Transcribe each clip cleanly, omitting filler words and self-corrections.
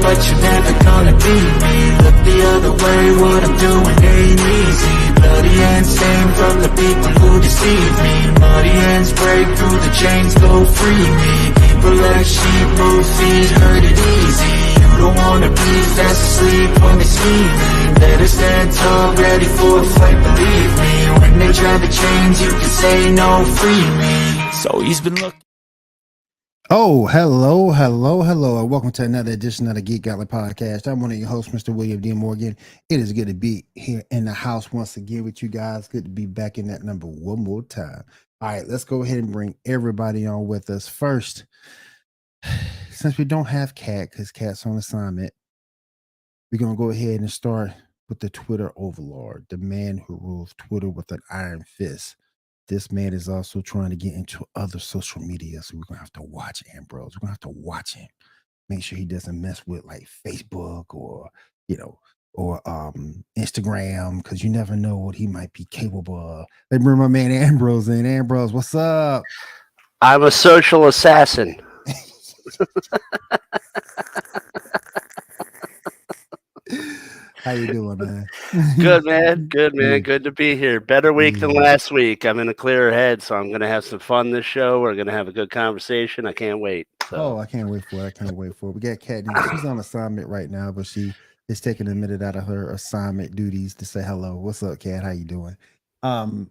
but you're never gonna be me. Look the other way, what I'm doing ain't easy. Bloody hands stained from the people who deceive me. Muddy hands break through the chains, go free me. People like sheep move feet, hurt it easy. You don't wanna be fast asleep when they scheming. Better stand tall, ready for a fight, believe me. When they try to change, you can say no, free me. So he's been looking. Oh, hello, and welcome to another edition of the Geek, Gauntlet podcast. I'm one of your hosts, Mr. William D. Morgan. It is good to be here in the house once again with you guys. Good to be back in that number one more time. All right, let's go ahead and bring everybody on with us. First, since we don't have Kat, because Kat's on assignment, we're going to go ahead and start with the Twitter overlord, the man who rules Twitter with an iron fist. This man is also trying to get into other social media, so we're going to have to watch Ambrose. We're going to have to watch him. Make sure he doesn't mess with like Facebook or, or Instagram, because you never know what he might be capable of. Let's bring my man Ambrose in. Ambrose, what's up? I'm a social assassin. How you doing, man? Good, man. Good, man. Good to be here. Better week than last week. I'm in a clearer head, so I'm going to have some fun this show. We're going to have a good conversation. I can't wait. So. Oh, I can't wait for it. We got Kat. She's on assignment right now, but she is taking a minute out of her assignment duties to say hello. What's up, Kat? How you doing? All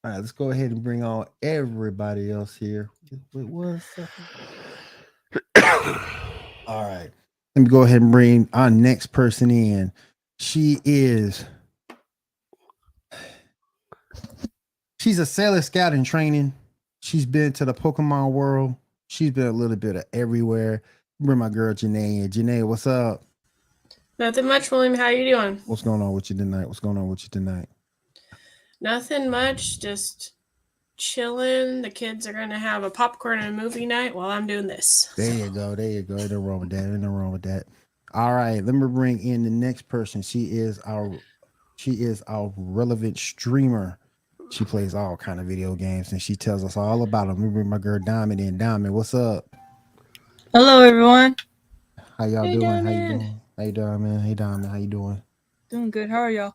right, let's go ahead and bring on everybody else here. Wait 1 second. All right. Let me go ahead and bring our next person in. She's a Sailor Scout in training. She's been to the Pokemon world. She's been a little bit of everywhere. Bring my girl Janae in. Janae, what's up? Nothing much, William. How you doing? What's going on with you tonight? Nothing much. Just chilling. The kids are gonna have a popcorn and a movie night while I'm doing this. There you go. Ain't no wrong with that. All right, let me bring in the next person. She is our relevant streamer. She plays all kind of video games, and she tells us all about them. Let me bring my girl Diamond in. Diamond, what's up? Hello, everyone. How y'all doing? Diamond. How you doing, man? Hey, Diamond, how you doing? Doing good. How are y'all?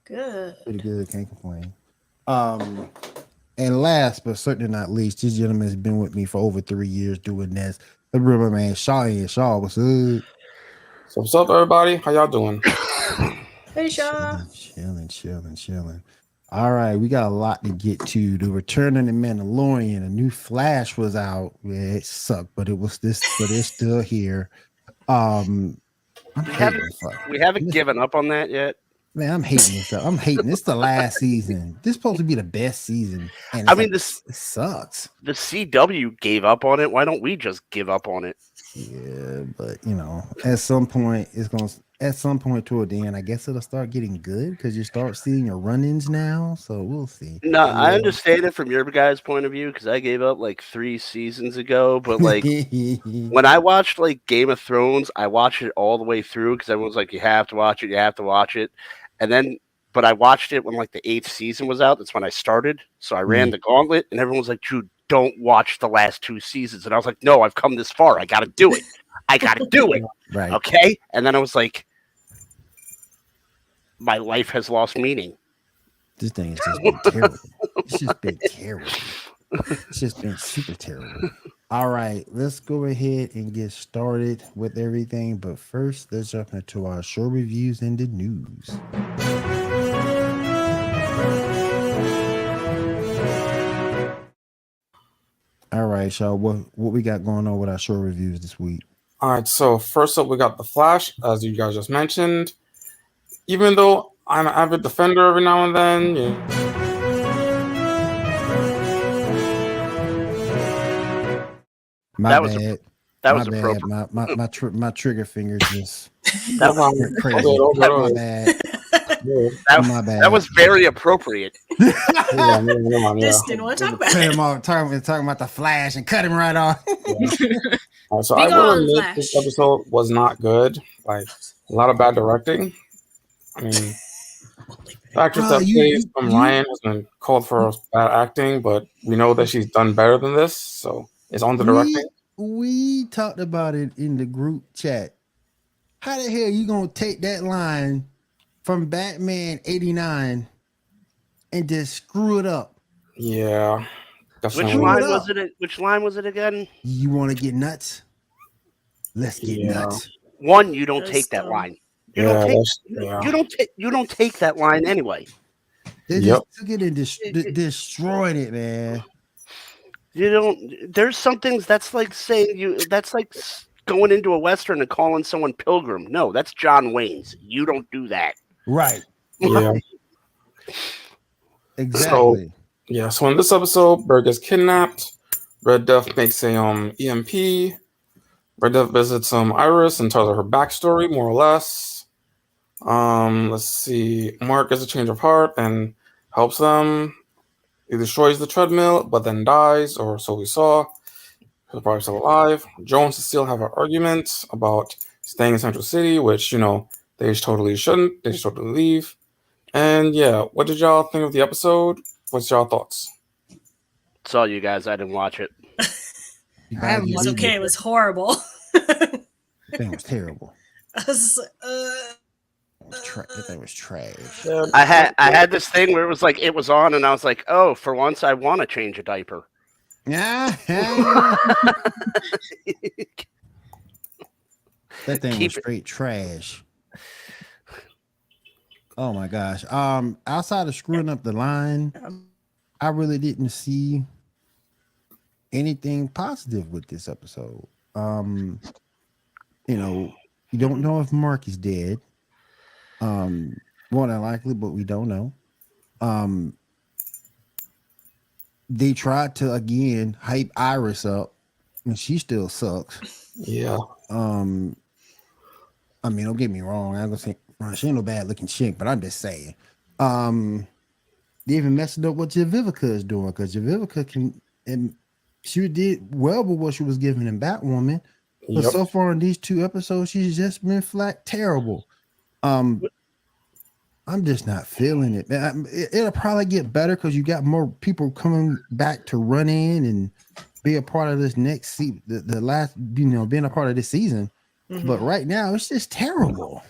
Good. Pretty good. Can't complain. And last but certainly not least, this gentleman has been with me for over 3 years doing this. The brother man, Shaw in. Shaw, what's up? So what's up, everybody? How y'all doing? Hey, Shaw. Chilling. All right, we got a lot to get to. The Return of the Mandalorian, a new Flash was out. Yeah, it sucked, but it's still here. We haven't given up on that yet. Man, I'm hating this stuff. It's the last season. This is supposed to be the best season. And this sucks. The CW gave up on it. Why don't we just give up on it? Yeah, but at some point toward the end, I guess it'll start getting good because you start seeing your run-ins now. So we'll see. No, I understand it from your guys' point of view because I gave up like 3 seasons ago. But like when I watched like Game of Thrones, I watched it all the way through because everyone's like, "You have to watch it," and then. But I watched it when like the 8th season was out. That's when I started. So I ran the Gauntlet, and everyone's like, "Dude, don't watch the last 2 seasons." And I was like, "No, I've come this far. I got to do it. Right. Okay." And then I was like, my life has lost meaning. This thing has just been terrible. It's just been terrible. It's just been super terrible. All right, let's go ahead and get started with everything. But first, let's jump into our show reviews and the news. All right, Shaw, what we got going on with our show reviews this week? All right, so first up, we got The Flash, as you guys just mentioned. Even though I'm an avid defender every now and then, That was appropriate. My trigger finger just that went crazy. My bad. My bad. That was very appropriate. Just didn't want to talk about it. Talking about the Flash and cut him right off. So I will admit this episode was not good. Like a lot of bad directing. I mean, the actress that plays Ryan has been called for bad acting, but we know that she's done better than this. So it's on the directing. We talked about it in the group chat. How the hell you gonna take that line from Batman 89 and just screw it up? Yeah. Which line was it? Which line was it again? You want to get nuts? Let's get nuts. One, you don't take that line. You don't take that line anyway. They just took it and destroyed it, man. You don't. There's some things that's like saying that's like going into a Western and calling someone Pilgrim. No, that's John Wayne's. You don't do that. Right. Yeah. Exactly. So in this episode, Bird gets kidnapped. Red Death makes a EMP. Red Death visits Iris and tells her backstory, more or less. Let's see. Mark gets a change of heart and helps them. He destroys the treadmill, but then dies, or so we saw. He's probably still alive. Joe and Cecile have an argument about staying in Central City, which, they totally shouldn't. They should totally leave. And what did y'all think of the episode? What's y'all thoughts? It's all you guys. I didn't watch it. It was okay. It was horrible. That thing was terrible. I was that thing was trash. I had this thing where it was like it was on, and I was like, oh, for once, I want to change a diaper. Yeah. That thing was straight trash. Oh my gosh. Outside of screwing up the line, I really didn't see anything positive with this episode. You don't know if Mark is dead. More than likely, but we don't know. They tried to again hype Iris up, and she still sucks. Yeah. Don't get me wrong. I'm gonna say she ain't no bad looking chick, but I'm just saying. They even messed up what Javivica is doing, because Javivica she did well with what she was giving in Batwoman, but so far in these 2 episodes, she's just been flat terrible. I'm just not feeling it. It'll probably get better because you got more people coming back to run in and be a part of this next season, the last, being a part of this season. Mm-hmm. But right now, it's just terrible.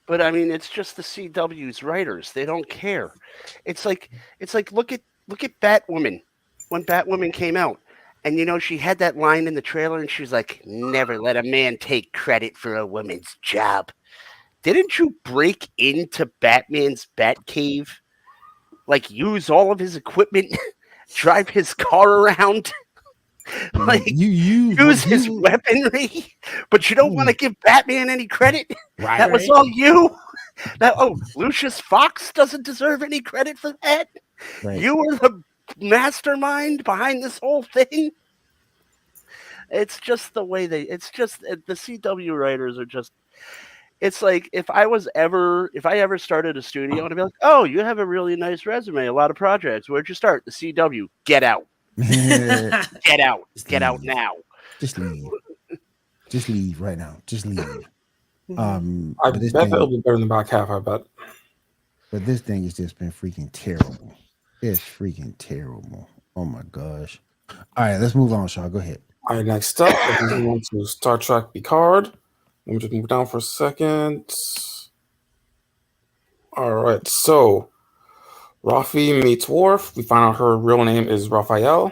But it's just the CW's writers. They don't care. It's like look at Batwoman when Batwoman came out, and she had that line in the trailer, and she was like, "Never let a man take credit for a woman's job." Didn't you break into Batman's Batcave? Like, use all of his equipment, drive his car around, like you use his weaponry, but you don't want to give Batman any credit. Right, that was all you. Lucius Fox doesn't deserve any credit for that. Right. You were the mastermind behind this whole thing. It's just the way the CW writers are just. It's like if I ever started a studio, I'd be like, "Oh, you have a really nice resume, a lot of projects. Where'd you start?" The CW. Get out. Get out. Get out now. Just leave. Just leave right now. Just leave. I bet it'll be better in the back half, I bet. But this thing has just been freaking terrible. It's freaking terrible. Oh my gosh. All right, let's move on, Shaw. Go ahead. All right, next up, we're going to Star Trek Picard. Let me just move down for a second. All right, so Rafi meets Worf. We find out her real name is Raphael.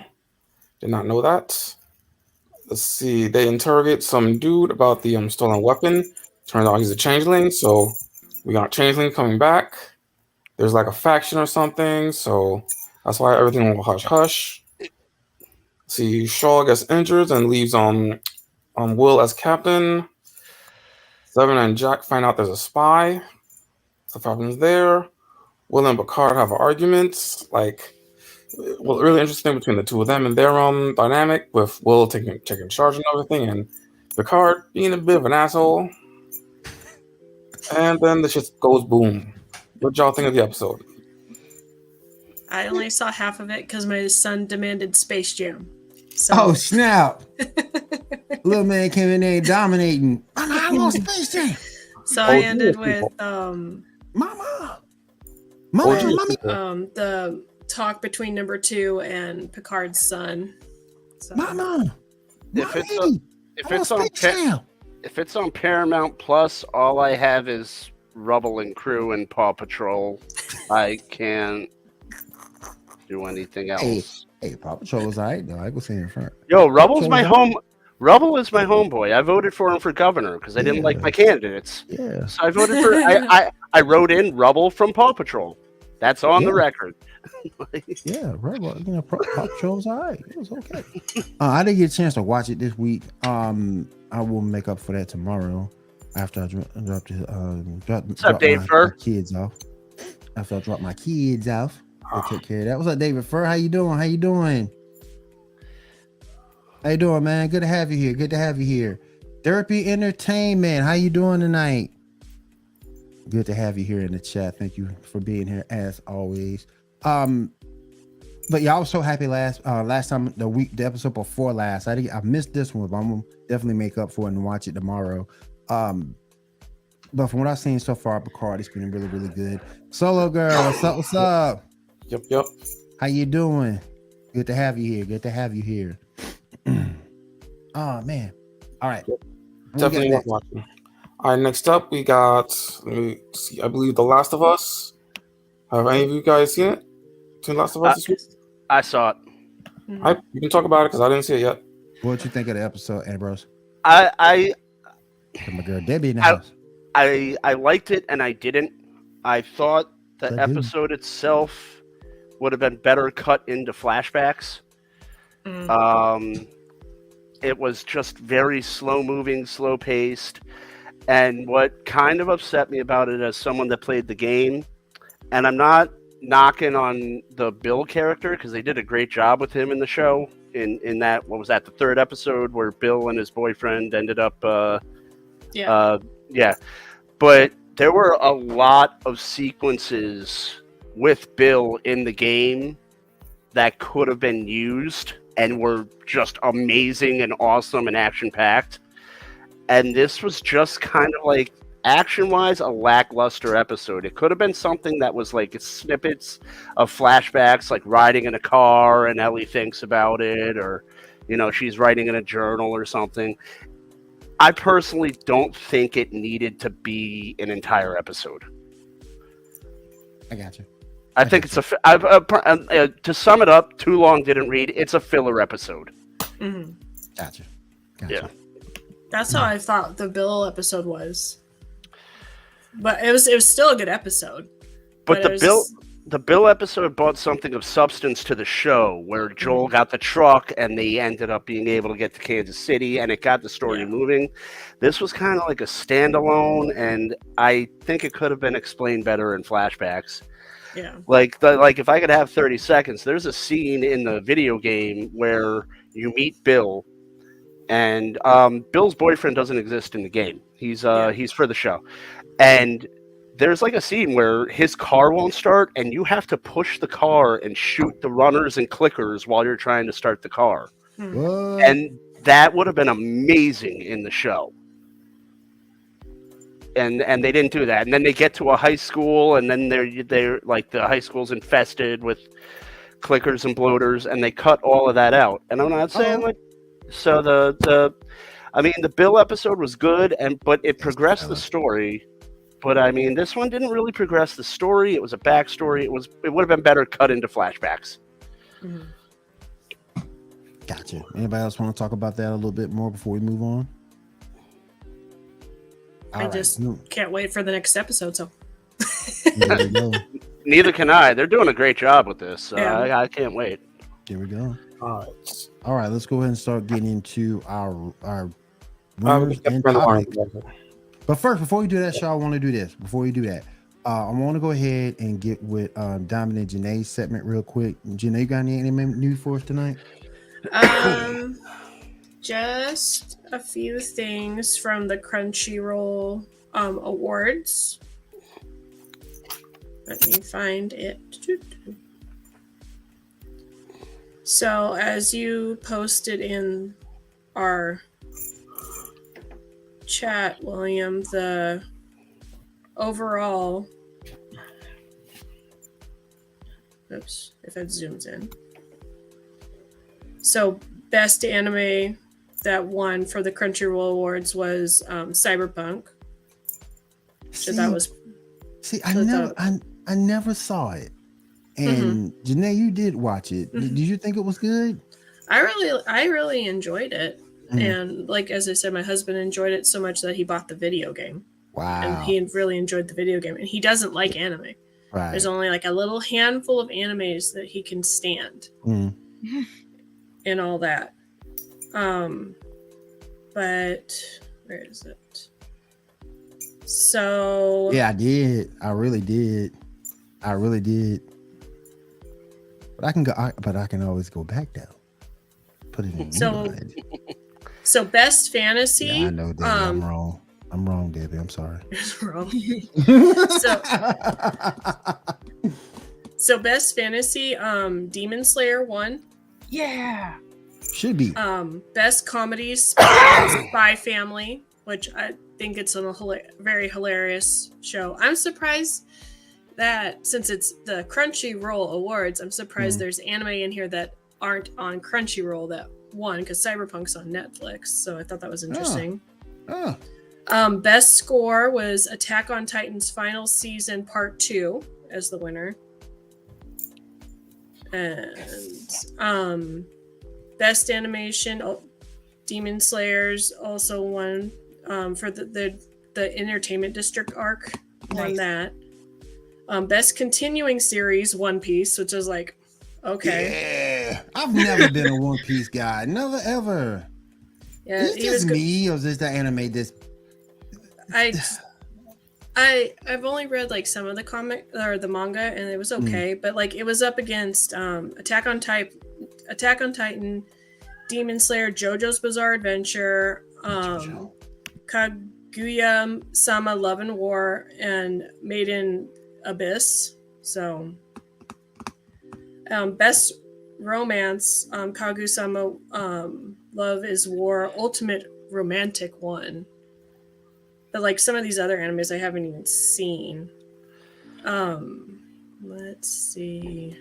Did not know that. Let's see. They interrogate some dude about the stolen weapon. Turns out he's a changeling, so we got changeling coming back. There's like a faction or something, so that's why everything will hush hush. See, Shaw gets injured and leaves on Will as captain. Seven and Jack find out there's a spy. Stuff happens there. Will and Picard have an argument. Really interesting between the two of them and their dynamic, with Will taking charge and everything, and Picard being a bit of an asshole. And then the shit goes boom. What y'all think of the episode? I only saw half of it because my son demanded Space Jam. So. Oh, snap. Little man came in there dominating. I want Space Jam. So I ended with Mama. The talk between number 2 and Picard's son. So. Mama. If it's on If it's on Paramount Plus, all I have is Rubble and Crew and Paw Patrol. I can't do anything else. Hey, Paw Patrol was alright though. I go see in front. Yo, Rubble's my home. Rubble is my homeboy. I voted for him for governor because I didn't like my candidates. Yeah. So I voted for. I wrote in Rubble from Paw Patrol. That's on the record. Yeah, Rubble. Paw Patrol was alright. It was okay. I didn't get a chance to watch it this week. I will make up for that tomorrow after I drop my kids off. After I drop my kids off, I'll take care of that. What's up, David Fur? How you doing? How you doing, man? Good to have you here. Therapy Entertainment. How you doing tonight? Good to have you here in the chat. Thank you for being here as always. But yeah, I was so happy last time, the episode before last. I missed this one, but I'm gonna definitely make up for it and watch it tomorrow. But from what I've seen so far, Picard, it's been really, really good. Solo Girl, what's up? Yep. How you doing? Good to have you here. Oh man. All right. Definitely worth watching. All right, next up we got, let me see, I believe The Last of Us. Have any of you guys seen it? Seen Last of Us this week? I saw it. You can talk about it because I didn't see it yet. What you think of the episode, Ambrose? I my girl Debbie in the house. I liked it and I didn't. I thought the episode itself would have been better cut into flashbacks. It was just very slow moving, slow paced. And what kind of upset me about it as someone that played the game, and I'm not knocking on the Bill character because they did a great job with him in the show. In that, what was that, the third episode where Bill and his boyfriend ended up but there were a lot of sequences with Bill in the game that could have been used and were just amazing and awesome and action packed. And this was just kind of like, action-wise, a lackluster episode. It could have been something that was like snippets of flashbacks, like riding in a car and Ellie thinks about it, or, she's writing in a journal or something. I personally don't think it needed to be an entire episode. I got you. I think it's to sum it up, too long didn't read. It's a filler episode. Mm-hmm. Gotcha. Yeah. That's how I thought the Bill episode was. But it was still a good episode. But the Bill episode brought something of substance to the show, where Joel got the truck and they ended up being able to get to Kansas City, and it got the story moving. This was kind of like a standalone, and I think it could have been explained better in flashbacks. Yeah. Like if I could have 30 seconds, there's a scene in the video game where you meet Bill, and Bill's boyfriend doesn't exist in the game. He's for the show. And there's like a scene where his car won't start and you have to push the car and shoot the runners and clickers while you're trying to start the car. What? And that would have been amazing in the show. And they didn't do that. And then they get to a high school, and then they're like, the high school's infested with clickers and bloaters, and they cut all of that out. And I'm not saying so the Bill episode was good, but it progressed the story. But I mean, this one didn't really progress the story. It was a backstory. It would have been better cut into flashbacks. Mm-hmm. Gotcha. Anybody else want to talk about that a little bit more before we move on? I just can't wait for the next episode. So there we go. Neither can I. They're doing a great job with this. So I can't wait. Here we go. All right. Let's go ahead and start getting into our rumors and topics. But first, before we do that, Shaw, I want to do this. Before we do that, I want to go ahead and get with Diamond and Janae's segment real quick. Janae, got any news for us tonight? Just a few things from the Crunchyroll awards. Let me find it. So, as you posted in our chat, William, the overall, if it zooms in. So, best anime that won for the Crunchyroll Awards was Cyberpunk. So that was. See, I never saw it. And Janae, you did watch it. Did you think it was good? I really enjoyed it. And like as I said, my husband enjoyed it so much that he bought the video game. Wow. And he really enjoyed the video game. And he doesn't like anime. Right. There's only like a little handful of animes that he can stand. And all that. But where is it? So yeah, I did. I really did. But I can always go back down. Put it in. So best fantasy. Yeah, I know, Debbie. I'm wrong. I'm wrong, Debbie. I'm sorry. Wrong. So best fantasy. Demon Slayer won. Yeah. Should be. Best comedies. Spy Family, which I think it's a very hilarious show. I'm surprised that since it's the Crunchyroll Awards, I'm surprised there's anime in here that aren't on Crunchyroll that won, because Cyberpunk's on Netflix. So I thought that was interesting. Best score was Attack on Titan's final season part 2 as the winner. And best animation, Demon Slayers also won for the Entertainment District arc. Won that. Best continuing series, One Piece, which is like, okay. Yeah, I've never been a One Piece guy. Never ever. Yeah, is this me or is this the anime? I've only read like some of the comic or the manga, and it was okay, but like it was up against Attack on Titan, Demon Slayer, JoJo's Bizarre Adventure, Kaguya-sama Love and War, and Made in Abyss. So best romance, Kaguya-sama Love is War, Ultimate Romantic one. But like some of these other animes I haven't even seen. Let's see.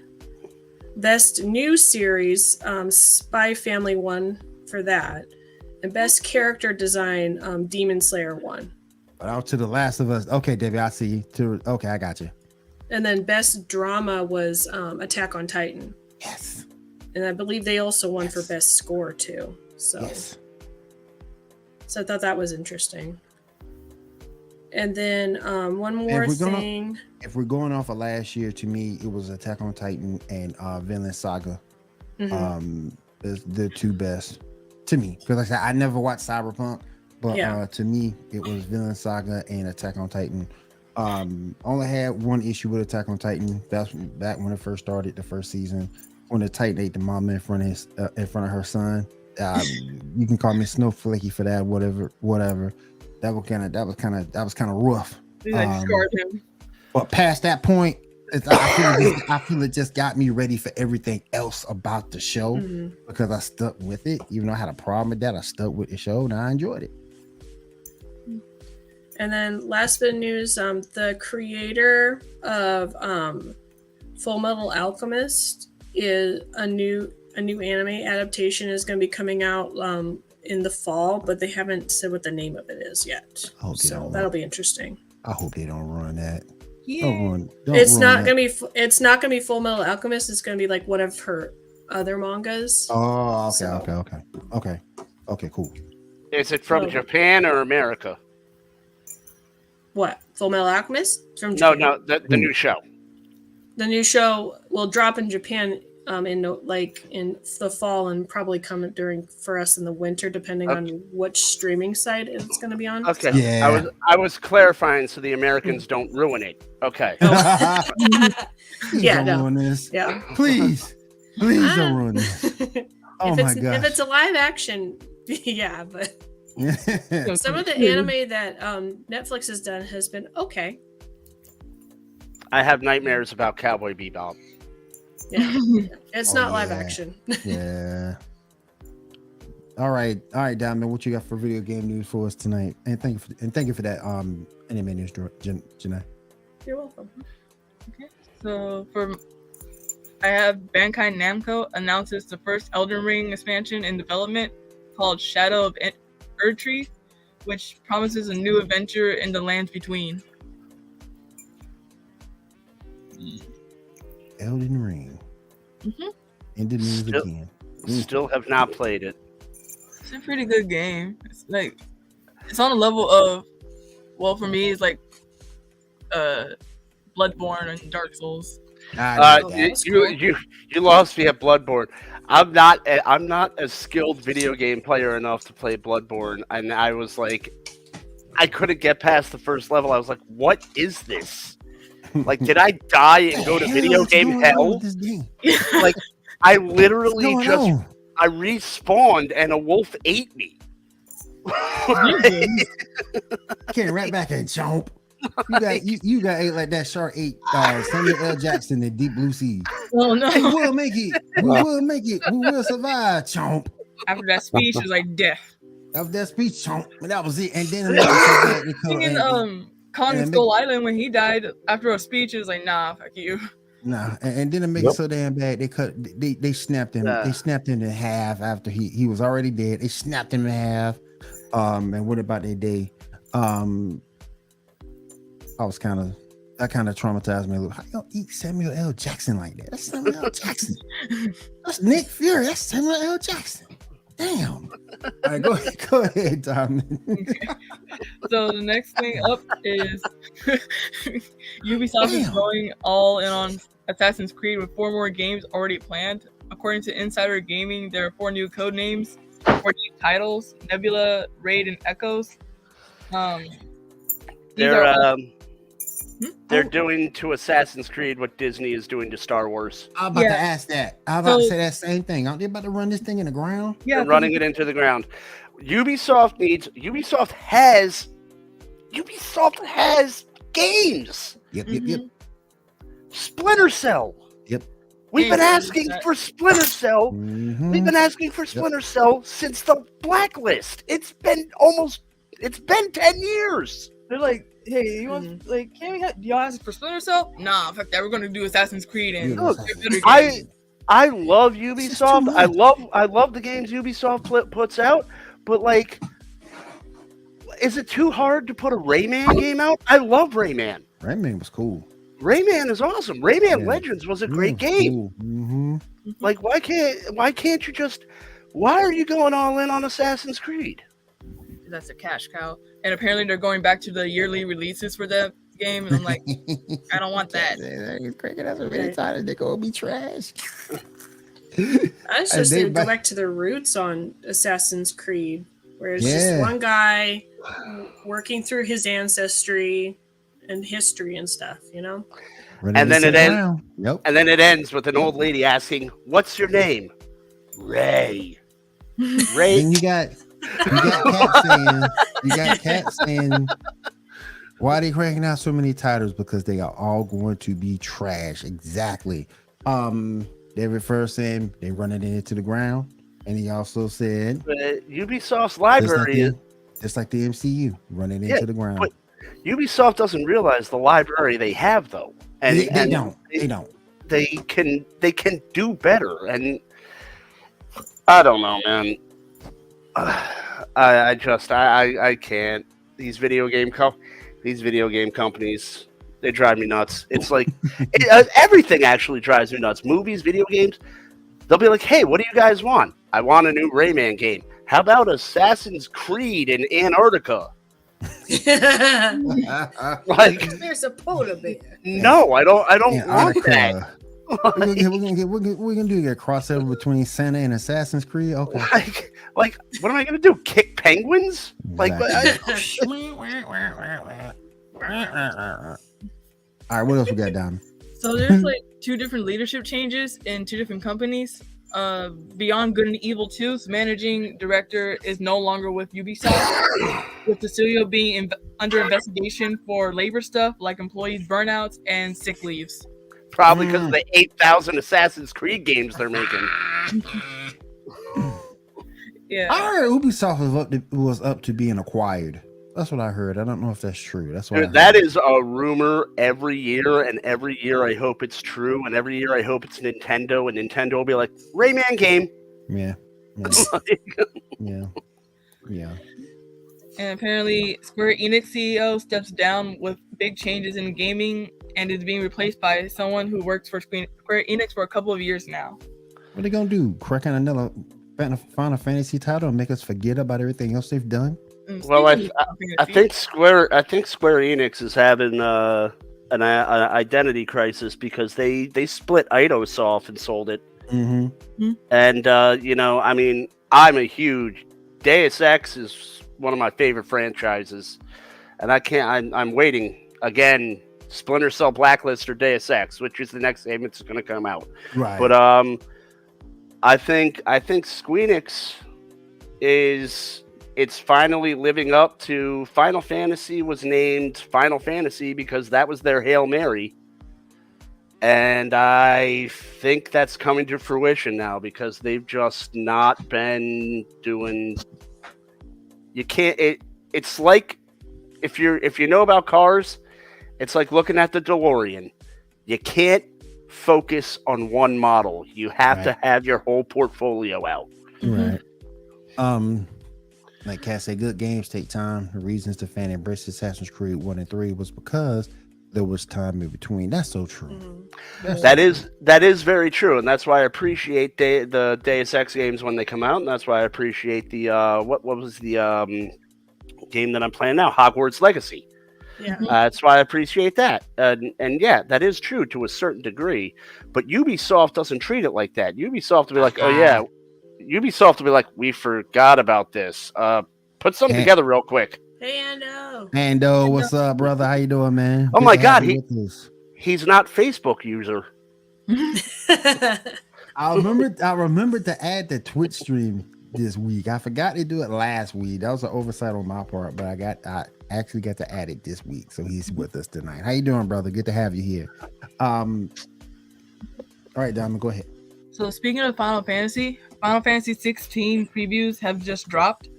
Best new series, Spy Family won for that. And best character design, Demon Slayer won. But out to The Last of Us. Okay, Debbie, I see you. Okay, I got you. And then best drama was Attack on Titan. Yes. And I believe they also won for best score too. So, so I thought that was interesting. And then one more thing. If we're going off of last year, to me, it was Attack on Titan and Vinland Saga. The two best to me. Because like I said, I never watched Cyberpunk, but to me, it was Vinland Saga and Attack on Titan. Only had one issue with Attack on Titan. That's back when it first started, the first season, when the Titan ate the mama in front of her son. You can call me snowflakey for that, whatever. That was kind of rough. But past that point, I feel it just got me ready for everything else about the show because I stuck with it. Even though I had a problem with that, I stuck with the show and I enjoyed it. And then last bit of news, the creator of Full Metal Alchemist is a new anime adaptation is going to be coming out in the fall, but they haven't said what the name of it is yet. So that'll be interesting. I hope they don't run that. Yeah. It's not gonna be Full Metal Alchemist. It's gonna be like one of her other mangas. Oh, okay, cool. Is it from Japan or America? What? Full Metal Alchemist? From Japan? No, the new show. The new show will drop in Japan in the fall and probably come for us in the winter, depending on which streaming site it's going to be on. Okay, yeah. I was clarifying so the Americans don't ruin it. Okay. Yeah, don't ruin this. Yeah, please don't ruin this. Oh my god! If it's a live action, yeah, but some of the anime that Netflix has done has been okay. I have nightmares about Cowboy Bebop. Yeah, it's not live action. Yeah. All right, Diamond. What you got for video game news for us tonight? And thank you for that anime news, Janae. You're welcome. Okay, so I have Bandai Namco announces the first Elden Ring expansion in development, called Shadow of Erdtree, which promises a new adventure in the lands between. Elden Ring. Mm-hmm. In the news again. Still have not played it. It's a pretty good game. It's like it's on a level of, well, for me, it's like Bloodborne and Dark Souls. You lost me at Bloodborne. I'm not a skilled video game player enough to play Bloodborne, and I was like, I couldn't get past the first level. I was like, what is this? Like, did I die and go to video game hell? Like, I literally I respawned and a wolf ate me. Came right back and chomp. You got ate like that shark ate Samuel L. Jackson in Deep Blue Sea. Oh no! Hey, we'll make it. We will make it. We will survive. Chomp. After that speech, it was like death. After that speech, chomp. And that was it. And then Kong in Skull Island, when he died after a speech, it was like, nah, fuck you. Nah, and then it make it so damn bad. They snapped him. They snapped him in half after he was already dead. They snapped him in half. And what about their day? That kind of traumatized me a little. How you gonna eat Samuel L. Jackson like that? That's Samuel L. Jackson. That's Nick Fury. That's Samuel L. Jackson. Damn. All right, go ahead, Tom. Okay. So the next thing up is Ubisoft is going all in on Assassin's Creed with 4 more games already planned. According to Insider Gaming, there are 4 new code names, 4 new titles: Nebula, Raid, and Echoes. They're doing to Assassin's Creed what Disney is doing to Star Wars. I'm about to ask that. I'm about to say that same thing. Aren't they about to run this thing in the ground? Yeah, they're running it into the ground. Ubisoft has games. Yep. Splinter Cell. Yep. We've been asking for Splinter Cell. Mm-hmm. We've been asking for Splinter Cell since the Blacklist. It's been 10 years. They're like, hey, you want y'all ask for Splinter Cell? Nah, fuck that. We're gonna do Assassin's Creed and look, I love Ubisoft. I love the games Ubisoft puts out, but like, is it too hard to put a Rayman game out? I love Rayman. Rayman was cool. Rayman is awesome. Rayman Legends was a great game. Cool. Mm-hmm. Like, why can't you just? Why are you going all in on Assassin's Creed? That's a cash cow. And apparently they're going back to the yearly releases for that game. And I'm like, I don't want that. That's really tired. They're going to be trash. I was just going to go back to the roots on Assassin's Creed, where it's just one guy working through his ancestry and history and stuff, you know? And then it ends with an old lady asking, "What's your name?" Ray. Ray. Then you got Cat saying, why are they cranking out so many titles? Because they are all going to be trash. Exactly. They refer saying they run it into the ground, and he also said Ubisoft's library just like the MCU, run it into the ground. But Ubisoft doesn't realize the library they have, though, and they don't. They can do better, and I don't know, man. I can't. These video game companies, they drive me nuts. It's like everything actually drives me nuts. Movies, video games. They'll be like, "Hey, what do you guys want? I want a new Rayman game. How about Assassin's Creed in Antarctica?" Like, there's a polar bear. No, I don't want that. We're gonna do a crossover between Santa and Assassin's Creed. Okay. Like, what am I gonna do? Kick penguins? Exactly. All right, what else we got, Dom? So there's like 2 different leadership changes in 2 different companies. Beyond Good and Evil 2's managing director is no longer with Ubisoft, with the studio being under investigation for labor stuff like employees burnouts and sick leaves. Probably because of the 8,000 Assassin's Creed games they're making. Yeah. I heard Ubisoft was up to being acquired. That's what I heard. I don't know if that's true. That's what that is a rumor every year, and every year I hope it's true, and every year I hope it's Nintendo, and Nintendo will be like, Rayman game. Yeah. Yeah. Yeah. And apparently, Square Enix CEO steps down with big changes in gaming and is being replaced by someone who works for Square Enix for a couple of years now. What are they gonna do? Crack on another Final Fantasy title and make us forget about everything else they've done? Well, I think Square Enix is having an identity crisis because they split Eidos off and sold it. Mm-hmm. And I mean, I'm a huge Deus Ex is one of my favorite franchises, and I'm waiting again. Splinter Cell Blacklist or Deus Ex, which is the next game that's going to come out. Right. But I think Squeenix it's finally living up to Final Fantasy was named Final Fantasy because that was their Hail Mary. And I think that's coming to fruition now because they've just not been doing. You can't. It's like if you know about cars, it's like looking at the DeLorean. You can't focus on one model. You have to have your whole portfolio out. Right. Like Kat said, good games take time. The reasons the fan embraced Assassin's Creed 1 and 3 was because there was time in between. That's so true. That is very true, and that's why I appreciate the Deus Ex games when they come out, and that's why I appreciate the what was the game that I'm playing now, Hogwarts Legacy. Yeah, that's why I appreciate that, and yeah, that is true to a certain degree. But Ubisoft doesn't treat it like that. Ubisoft will be like, oh yeah, Ubisoft will be like, we forgot about this. Put something together real quick. Hey, Ando. Ando, what's up, brother? How you doing, man? Oh my God, he's not Facebook user. I remembered to add the Twitch stream this week. I forgot to do it last week. That was an oversight on my part, but I actually got to add it this week, so he's with us tonight. How you doing, brother? Good to have you here. All right, Diamond, go ahead. So speaking of Final Fantasy 16 previews have just dropped.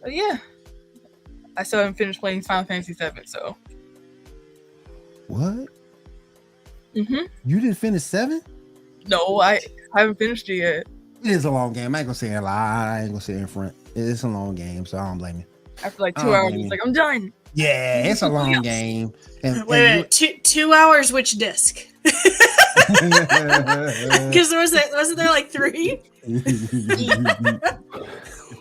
Yeah. I still haven't finished playing Final Fantasy 7, so. What? Mm-hmm. You didn't finish 7? No, I haven't finished it yet. It is a long game. I ain't gonna say a lie. I ain't gonna say it in front. It's a long game, so I don't blame you. After like 2 hours, it's like, I'm done. Yeah, it's a long game. Wait, 2 hours, which disc? Because wasn't there like 3?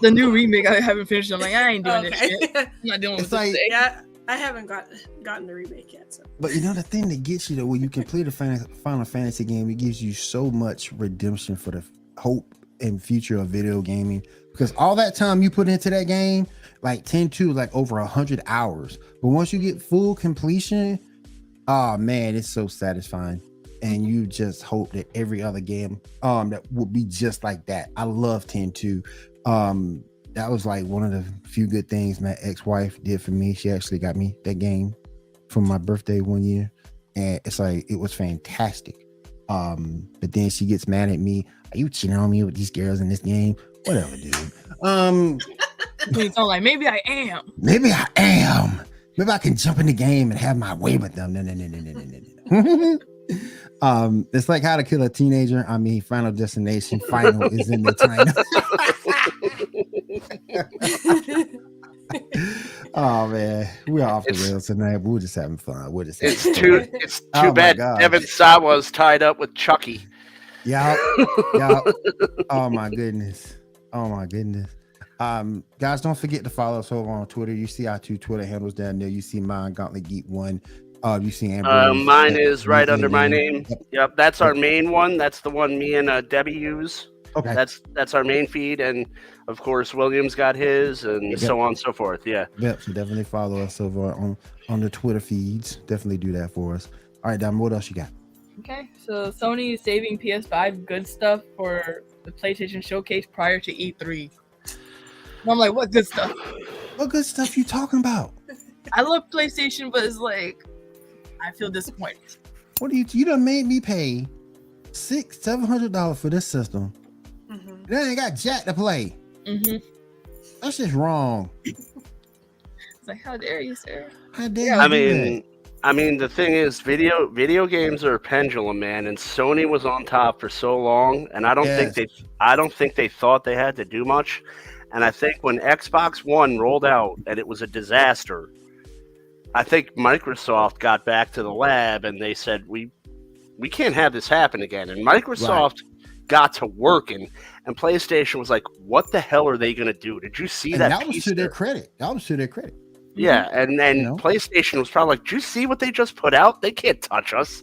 The new remake, I haven't finished. I'm like, I ain't doing this shit. I'm not dealing with this. Yeah, I haven't gotten the remake yet. So. But you know the thing that gets you though, when you complete a Final Fantasy game, it gives you so much redemption for the hope and future of video gaming. Because all that time you put into that game, like 10-2, like over 100 hours. But once you get full completion, oh man, it's so satisfying. And you just hope that every other game that will be just like that. I love 10-2. That was like one of the few good things my ex-wife did for me. She actually got me that game for my birthday one year, and it's like it was fantastic. But then she gets mad at me. Are you cheating on me with these girls in this game? Whatever, dude. It's all like, maybe I am. Maybe I am. Maybe I can jump in the game and have my way with them. No. It's like How to Kill a Teenager. I mean, Final Destination. Final is in the title. Oh man, we're off the rails tonight. We're just having fun. It's too bad Devin Sawa's tied up with Chucky. Yeah. Oh my goodness. Guys, don't forget to follow us over on Twitter. You see our 2 Twitter handles down there. You see mine, Gauntlet Geek 1. You see Amber. Mine is right under my name. Yep, that's our main one. That's the one me and Debbie use. Okay. That's our main feed, and of course William's got his, and so on and so forth. Yeah. Yep. So definitely follow us over on the Twitter feeds. Definitely do that for us. All right, Dom, what else you got? Okay, so Sony is saving PS5 good stuff for the PlayStation Showcase prior to E3. And I'm like, what good stuff? What good stuff you talking about? I love PlayStation, but it's like I feel disappointed. What do you done made me pay $600-700 for this system? Mm-hmm. Then I got Jack to play. Mm-hmm. That's just wrong. It's like, how dare you, sir? How dare you? I mean, I mean, the thing is, video games are a pendulum, man, and Sony was on top for so long, and I don't think they thought they had to do much. And I think when Xbox One rolled out and it was a disaster, I think Microsoft got back to the lab and they said, we can't have this happen again. And Microsoft got to working, and PlayStation was like, what the hell are they going to do? Did you see that? That was to their credit. Yeah, and PlayStation was probably like, did you see what they just put out? They can't touch us.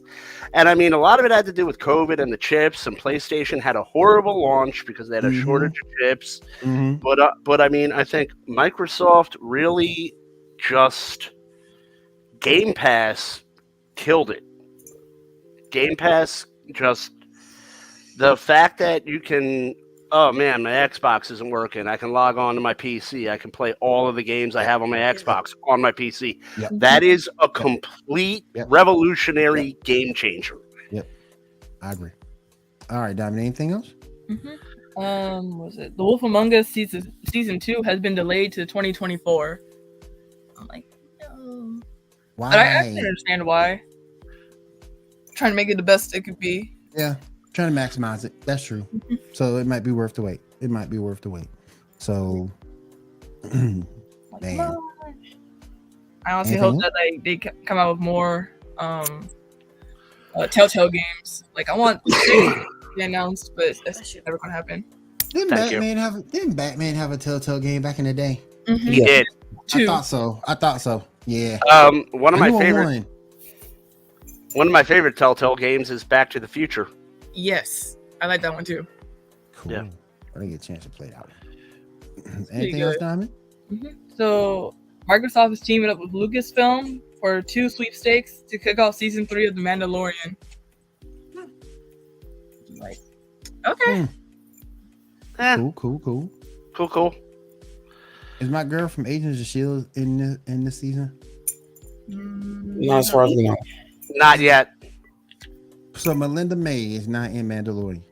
And I mean, a lot of it had to do with COVID and the chips, and PlayStation had a horrible launch because they had a shortage of chips. But I mean, I think Microsoft really just Game Pass killed it. Game Pass just the fact that you can, oh man, my Xbox isn't working. I can log on to my PC. I can play all of the games I have on my Xbox on my PC. Yep. That is a complete revolutionary game changer. Yep, I agree. All right, Diamond, anything else? Was it The Wolf Among Us season 2 has been delayed to 2024. I'm like, no. Why? But I can understand why. Trying to make it the best it could be. Yeah, trying to maximize it. That's true. So it might be worth the wait. So, man. I honestly hope that they come out with more Telltale games. Like I want to be announced, but that's never gonna happen. Didn't Batman have a Telltale game back in the day? He did. I thought so. Yeah. One of my favorite Telltale games is Back to the Future. Yes, I like that one too. Cool. Yeah. I didn't get a chance to play that one. Anything else, Diamond? So Microsoft is teaming up with Lucasfilm for 2 sweepstakes to kick off season 3 of The Mandalorian. Like, okay. Cool. Is my girl from Agents of S.H.I.E.L.D. in this season? Not as far as we know. Not yet. So Melinda May is not in Mandalorian.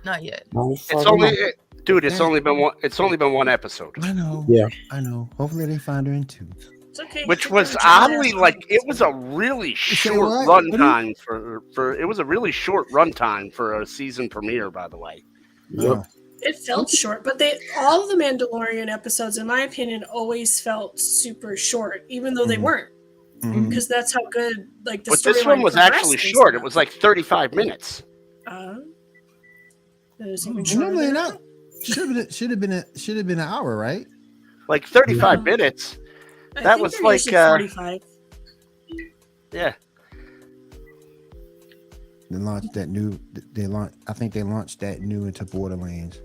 Not yet. It's only been one episode. I know. Yeah. I know. Hopefully they find her in 2. It's okay. Which was oddly it was a really short runtime for it was a really short runtime for a season premiere, by the way. Yep. It felt short, but all of the Mandalorian episodes, in my opinion, always felt super short, even though they weren't. Because that's how good the storyline. But this one was actually short. It was like 35 minutes. That was even shorter. Normally not. Should have been an hour, right? Like 35 minutes. That was like 45. Yeah. They launched that new. I think they launched that new into Borderlands.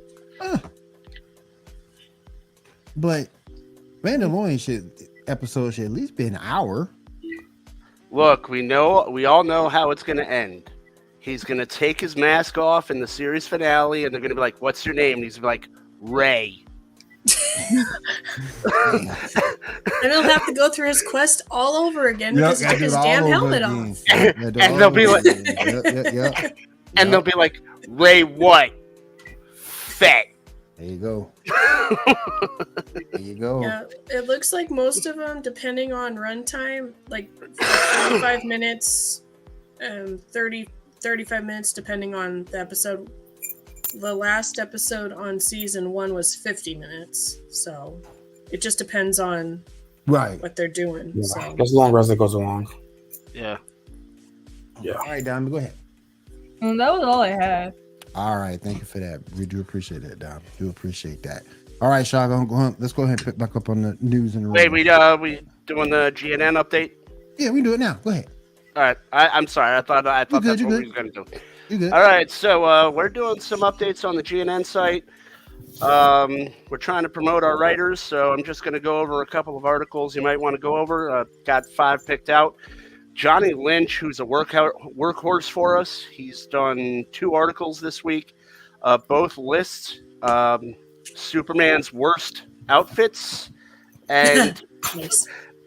But Mandalorian episode should at least be an hour. Look, we all know how it's going to end. He's going to take his mask off in the series finale, and they're going to be like, "What's your name?" And he's going to be like, "Ray." And he'll have to go through his quest all over again because he took his damn helmet off. And they'll be like, and they'll be like, "Ray, what? Fat." There you go. There you go. Yeah, it looks like most of them, depending on runtime, like 45 minutes, 35 minutes, depending on the episode. The last episode on season 1 was 50 minutes, so it just depends on what they're doing. Yeah. So. As long as it goes along. Yeah. All right, Diamond, go ahead. That was all I had. All right, thank you for that. We do appreciate that, Dom. Do appreciate that. All right, Shaw, let's go ahead and pick back up on the news and wait. We doing the GNN update? Yeah, we can do it now. Go ahead. All right. I'm sorry. I thought that's what we were going to do. You good? All right. So we're doing some updates on the GNN site. We're trying to promote our writers, so I'm just going to go over a couple of articles you might want to go over. Got 5 picked out. Johnny Lynch, who's a workhorse for us, he's done 2 articles this week. Both list Superman's worst outfits and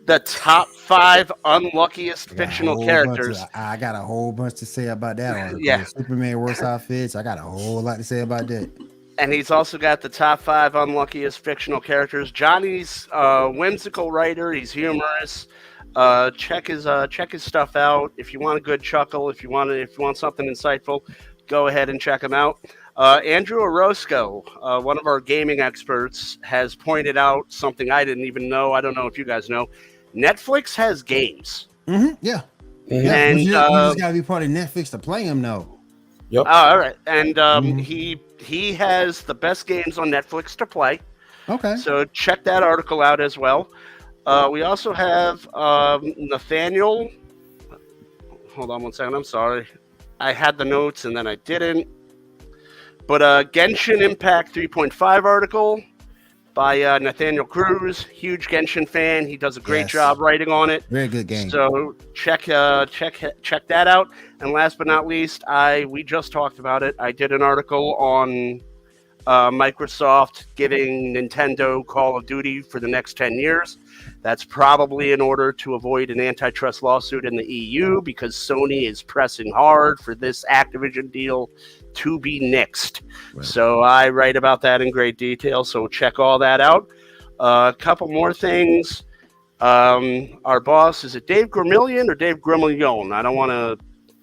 the top 5 unluckiest fictional characters. I got a whole bunch to say about that article. Yeah. Superman worst outfits. I got a whole lot to say about that. And he's also got the top 5 unluckiest fictional characters. Johnny's a whimsical writer. He's humorous. Check his stuff out. If you want a good chuckle, if you want something insightful, go ahead and check him out. Andrew Orozco, one of our gaming experts, has pointed out something I didn't even know. I don't know if you guys know. Netflix has games. Mm-hmm. Yeah. Yeah. And you just gotta be part of Netflix to play them, though. Yep. All right. And he has the best games on Netflix to play. Okay. So check that article out as well. We also have Nathaniel. Hold on one second. I'm sorry. I had the notes and then I didn't. But Genshin Impact 3.5 article by Nathaniel Cruz. Huge Genshin fan. He does a great job writing on it. Very good game. So check that out. And last but not least, we just talked about it. I did an article on Microsoft giving Nintendo Call of Duty for the next 10 years. That's probably in order to avoid an antitrust lawsuit in the EU because Sony is pressing hard for this Activision deal to be nixed. Right. So I write about that in great detail. So check all that out. A couple more things. Our boss, is it Dave Gramillion or Dave Gramillion? I don't want to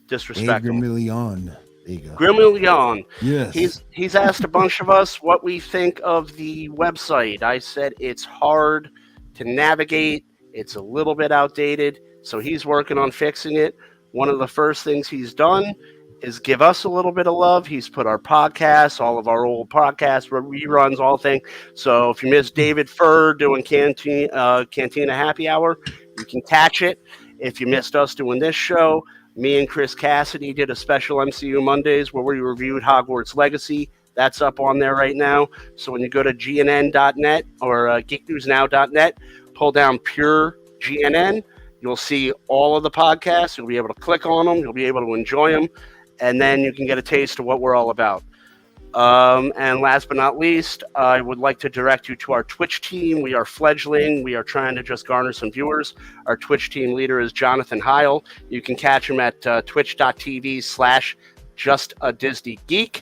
disrespect him. Gramillion. There you go. Gramillion. Yes. He's asked a bunch of us what we think of the website. I said it's hard to navigate. It's a little bit outdated. So he's working on fixing it. One of the first things he's done is give us a little bit of love. He's put our podcasts, all of our old podcasts, reruns, all things. So if you missed David Furr doing Cantina Happy Hour, you can catch it. If you missed us doing this show, me and Chris Cassidy did a special MCU Mondays where we reviewed Hogwarts Legacy. That's up on there right now. So when you go to gnn.net or geeknewsnow.net, pull down Pure GNN, you'll see all of the podcasts. You'll be able to click on them. You'll be able to enjoy them. And then you can get a taste of what we're all about. And last but not least, I would like to direct you to our Twitch team. We are fledgling. We are trying to just garner some viewers. Our Twitch team leader is Jonathan Heil. You can catch him at twitch.tv/JustADisneyGeek.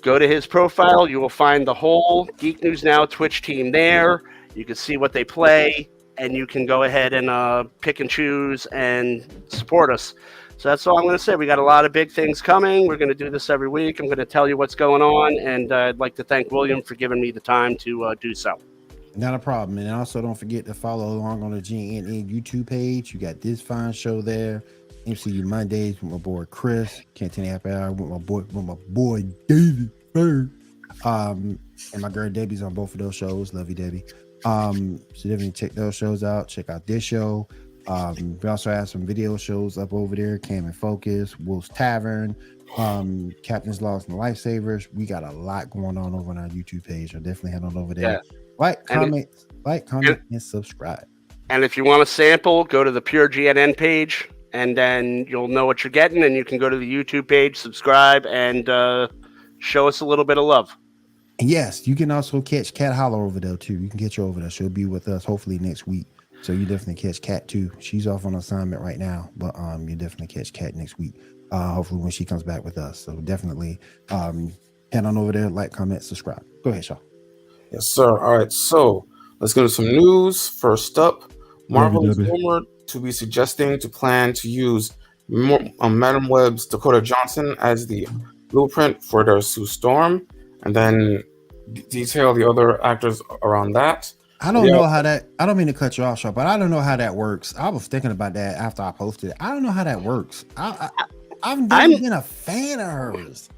Go to his profile. You will find the whole Geek News Now Twitch team there. You can see what they play, and you can go ahead and pick and choose and support us. So that's all I'm going to say. We got a lot of big things coming. We're going to do this every week. I'm going to tell you what's going on, and I'd like to thank William for giving me the time to do so. Not a problem. And also don't forget to follow along on the GNN YouTube page. You got this fine show there. MCU Mondays with my boy Chris. Cantina Happy Hour with my boy David Bird. And my girl Debbie's on both of those shows. Love you, Debbie. So definitely check those shows out. Check out this show. We also have some video shows up over there. Cam and Focus, Wolf's Tavern, Captain's Lost and Lifesavers. We got a lot going on over on our YouTube page. So definitely head on over there. Yeah. Like, comment, and subscribe. And if you want a sample, go to the Pure GNN page, and then you'll know what you're getting. And you can go to the YouTube page, subscribe, and show us a little bit of love. And yes, you can also catch Kat Holler over there too. You can get her over there. She'll be with us hopefully next week. So you definitely catch Kat too. She's off on assignment right now, but you definitely catch Kat next week. Hopefully when she comes back with us. So definitely head on over there, like, comment, subscribe. Go ahead, Shaw. Yes, sir. All right, so let's get into some news. First up, Marvel is rumored to be suggesting to plan to use Madam Web's Dakota Johnson as the blueprint for their Sue Storm, and then detail the other actors around that. I don't know how that. I don't mean to cut you off, Shaw, but I don't know how that works. I was thinking about that after I posted it. I don't know how that works. I've never been a fan of hers.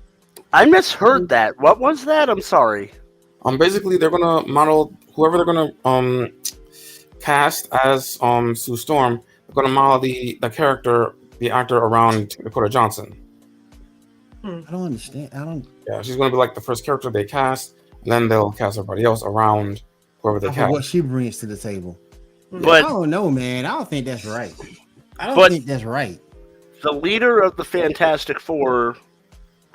I misheard that. What was that? I'm sorry. Basically, they're gonna model whoever they're gonna cast as Sue Storm. They're gonna model the character, the actor around Dakota Johnson. I don't understand. Yeah, she's gonna be like the first character they cast, and then they'll cast everybody else around whoever they cast. What she brings to the table. But I don't know, man. I don't think that's right. The leader of the Fantastic Four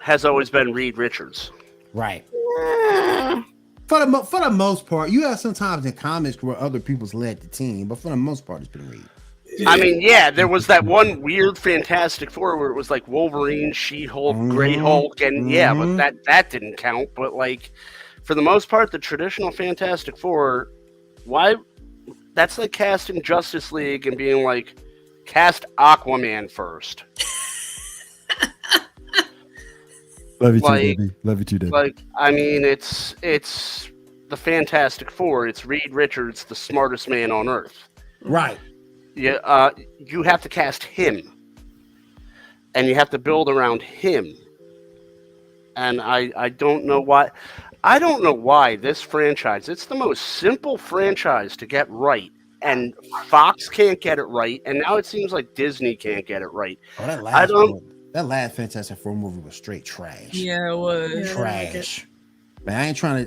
has always been Reed Richards. Right. For the most part, you have sometimes in comics where other people's led the team, but for the most part, it's been Reed. I mean, yeah, there was that one weird Fantastic Four where it was like Wolverine, She-Hulk, Grey Hulk, and but that didn't count. But like, for the most part, the traditional Fantastic Four, why that's like casting Justice League and being like, cast Aquaman first. Love you too, Debbie. Love you too, Debbie. Like, I mean, it's the Fantastic Four. It's Reed Richards, the smartest man on Earth. Right. Yeah. You have to cast him, and you have to build around him. And I don't know why. I don't know why this franchise. It's the most simple franchise to get right, and Fox can't get it right, and now it seems like Disney can't get it right. Oh, that last Fantastic Four movie was straight trash. Yeah, it was trash. Man, I ain't trying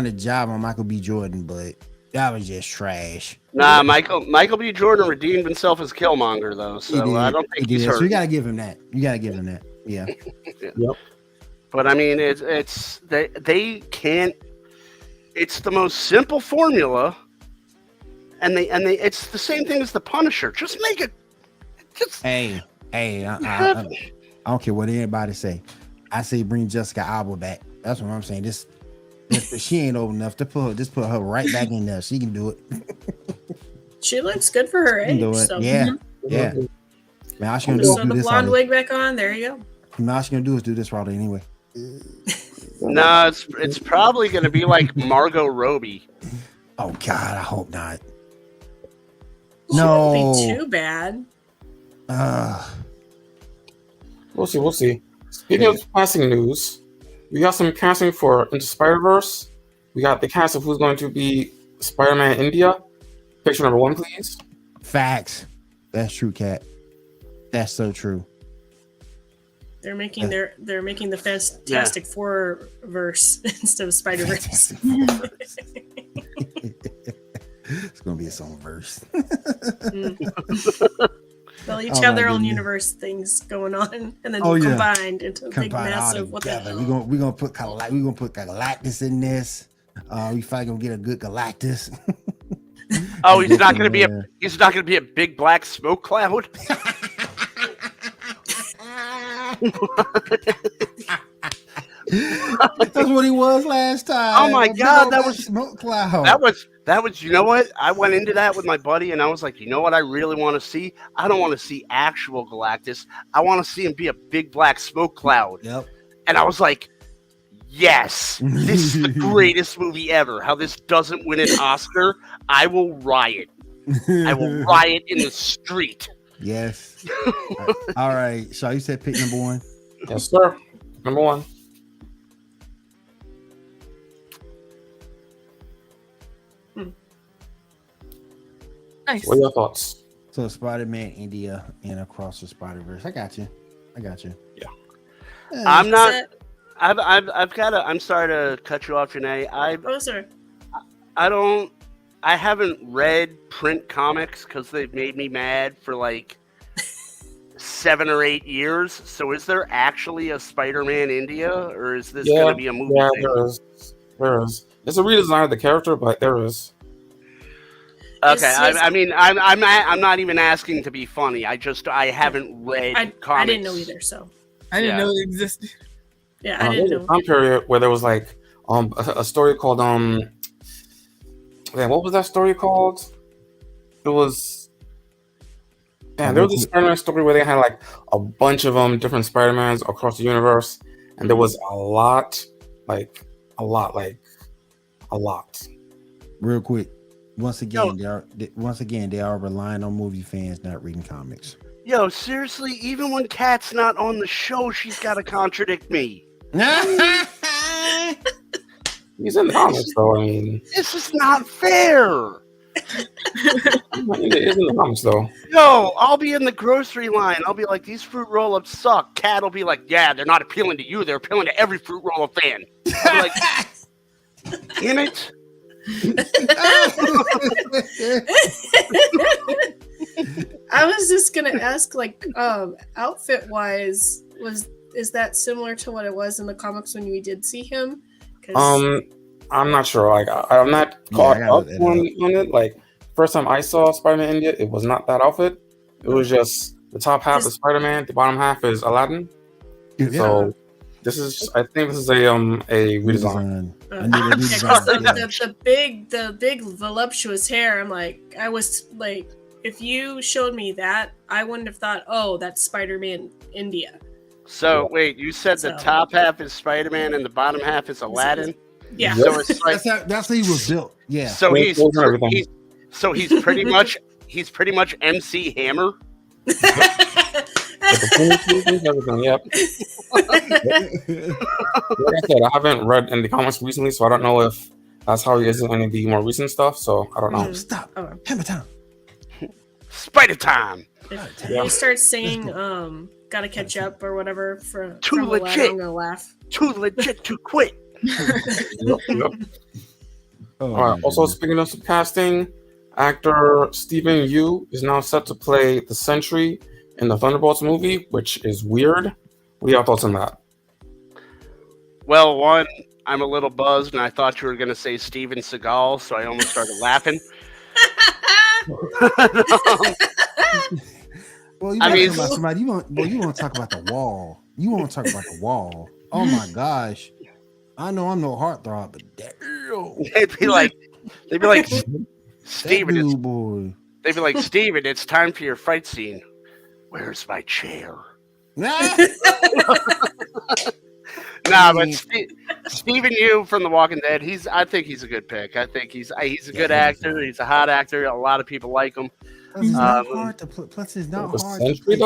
to jive on Michael B. Jordan, but that was just trash. Nah, Michael B. Jordan redeemed himself as Killmonger though, so I don't think he's hurt. So you gotta give him that. Yeah. Yep. But I mean, they can't. It's the most simple formula, and they it's the same thing as the Punisher. Just make it. Hey, I don't care what anybody say. I say bring Jessica Alba back. That's what I'm saying. This she ain't old enough to put her right back in there. She can do it. She looks good for her age. So. Yeah. Man, all she gonna do is do the this. Blonde wig back on. There you go. All she gonna do is do this route anyway. No, it's probably gonna be like Margot Robbie. Oh God, I hope not. Shouldn't be too bad. We'll see. Speaking of passing news, we got some casting for Into Spider-Verse. We got the cast of who's going to be Spider-Man India. Picture number 1, please. Facts. That's true, Kat. That's so true. They're making the Fantastic Four verse instead of Spider-Verse. It's gonna be its own verse. They'll each have their own universe things going on, and then combined into a big massive. What the hell? We're gonna put Galactus in this. We finally gonna get a good Galactus. Oh, he's not gonna be a big black smoke cloud. That's what he was last time. Oh my God, that was smoke cloud. That was. You know what? I went into that with my buddy, and I was like, you know what? I really want to see. I don't want to see actual Galactus. I want to see him be a big black smoke cloud. Yep. And I was like, yes, this is the greatest movie ever. How this doesn't win an Oscar, I will riot. I will riot in the street. Yes. All right. So you said pick number 1. Yes, sir. Number 1. Nice. What are your thoughts? So Spider-Man India and Across the Spider-Verse. I got you. Yeah. I'm not. I've got to. I'm sorry to cut you off, Janae. Sorry. I haven't read print comics because they've made me mad for like 7 or 8 years. So is there actually a Spider-Man India, or is this going to be a movie? Yeah, there is. It's a redesign of the character, but there is. Okay, I mean, I'm not even asking to be funny. I haven't read comics. I didn't know either, so I didn't know it existed. Yeah, I didn't know. Time period where there was like a story called man, what was that story called? It was there was a Spider-Man story where they had like a bunch of different Spider-Mans across the universe, and there was a lot. Real quick. Once again, they are relying on movie fans not reading comics. Yo, seriously, even when Kat's not on the show, she's got to contradict me. He's in the comics, though. I mean, this is not fair. It is in the comics, though. Yo, I'll be in the grocery line. I'll be like, these fruit roll-ups suck. Kat will be like, yeah, they're not appealing to you. They're appealing to every fruit roll-up fan. I'll be like, damn it. I was just gonna ask, like, outfit wise, is that similar to what it was in the comics when we did see him? I'm not sure. Like, I'm not caught up on it. Like, first time I saw Spider-Man India, it was not that outfit. It was just the top half is Spider-Man, the bottom half is Aladdin. Yeah. So I think this is a redesign. The big voluptuous hair. I'm like, I was like, if you showed me that, I wouldn't have thought, oh, that's Spider-Man India. So wait, you said the top half is Spider-Man and the bottom half is Aladdin? Yeah. So it's like that's how he was built. Yeah. So he's pretty much MC Hammer. Everything, yep. Like I said, I haven't read any comics recently, so I don't know if that's how he is in any of the more recent stuff. So I don't know. Stop. Hammer time. Spider time. If he starts saying gotta catch up or whatever from legit. I'm gonna laugh. Too legit to quit. Yep. All right. Also, speaking of some casting, actor Stephen Yeun is now set to play the Sentry in the Thunderbolts movie, which is weird. What are your thoughts on that? Well, one, I'm a little buzzed, and I thought you were going to say Steven Seagal, so I almost started laughing. Well, you talking about somebody. You want to talk about the wall. You want to talk about the wall. Oh my gosh! I know I'm no heartthrob, but damn. They'd be like, Steven, boy. They'd be like, Steven, it's time for your fight scene. Where's my chair? Nah, but Stephen Yeun from The Walking Dead, I think he's a good pick. I think he's a good actor. He's a hot actor. A lot of people like him. It's not hard to play. Plus, it's not hard to play.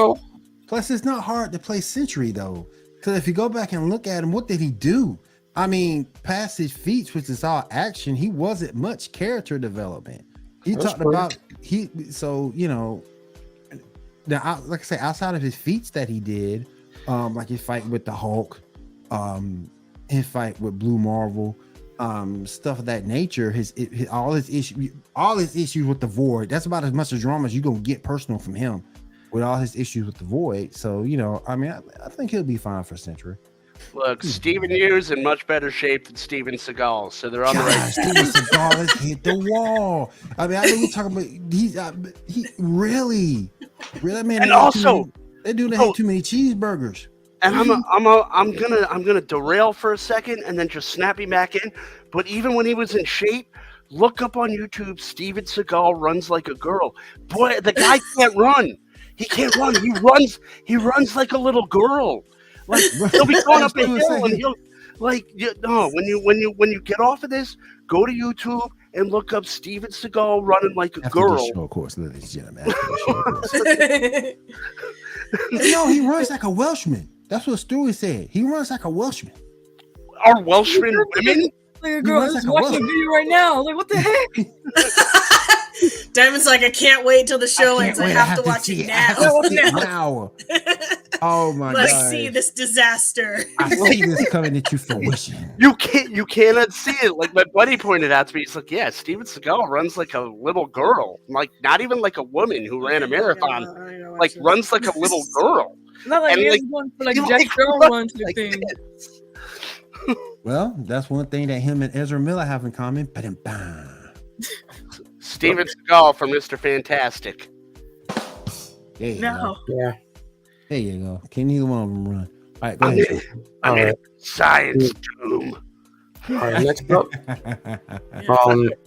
Plus, it's not hard to play Sentry though. Because if you go back and look at him, what did he do? I mean, past his feats, which is all action, he wasn't much character development. He talked about now, like I say, outside of his feats that he did, like his fight with the Hulk, his fight with Blue Marvel, stuff of that nature, all his issues with the Void. That's about as much as drama as you're gonna get personal from him, with all his issues with the Void. So I think he'll be fine for Sentry. Look, Stephen Yeun's in much better shape than Steven Seagal, so they're on the right. Steven Seagal has hit the wall. I mean, I know we're talking about he really, man. And also, that dude had too many cheeseburgers. And I'm gonna derail for a second and then just snap him back in. But even when he was in shape, look up on YouTube. Steven Seagal runs like a girl. Boy, the guy can't run. He can't run. He runs like a little girl. Like he'll be going up a hill and he'll when you get off of this, go to YouTube and look up Steven Seagal running like a girl. Show, of course, ladies and gentlemen. No, he runs like a Welshman. That's what Stewie said. He runs like a Welshman. Are Welshmen women? Like a girl is watching a video right now. Like, what the heck? Diamond's like, I can't wait till the show ends. I have to watch it now. Oh my god! Let's see this disaster. I see this coming into fruition. You cannot see it. Like my buddy pointed out to me, he's like, "Yeah, Steven Seagal runs like a little girl. Like not even like a woman who ran a marathon. Like runs like a little girl. Not like he's one for like Jack Sparrow runs like thing." Well, that's one thing that him and Ezra Miller have in common. Steven Seagal from Mr. Fantastic. There you go. Yeah. There you go. Can neither one of them run? All right, go ahead. I'm in science doom. All right, next up.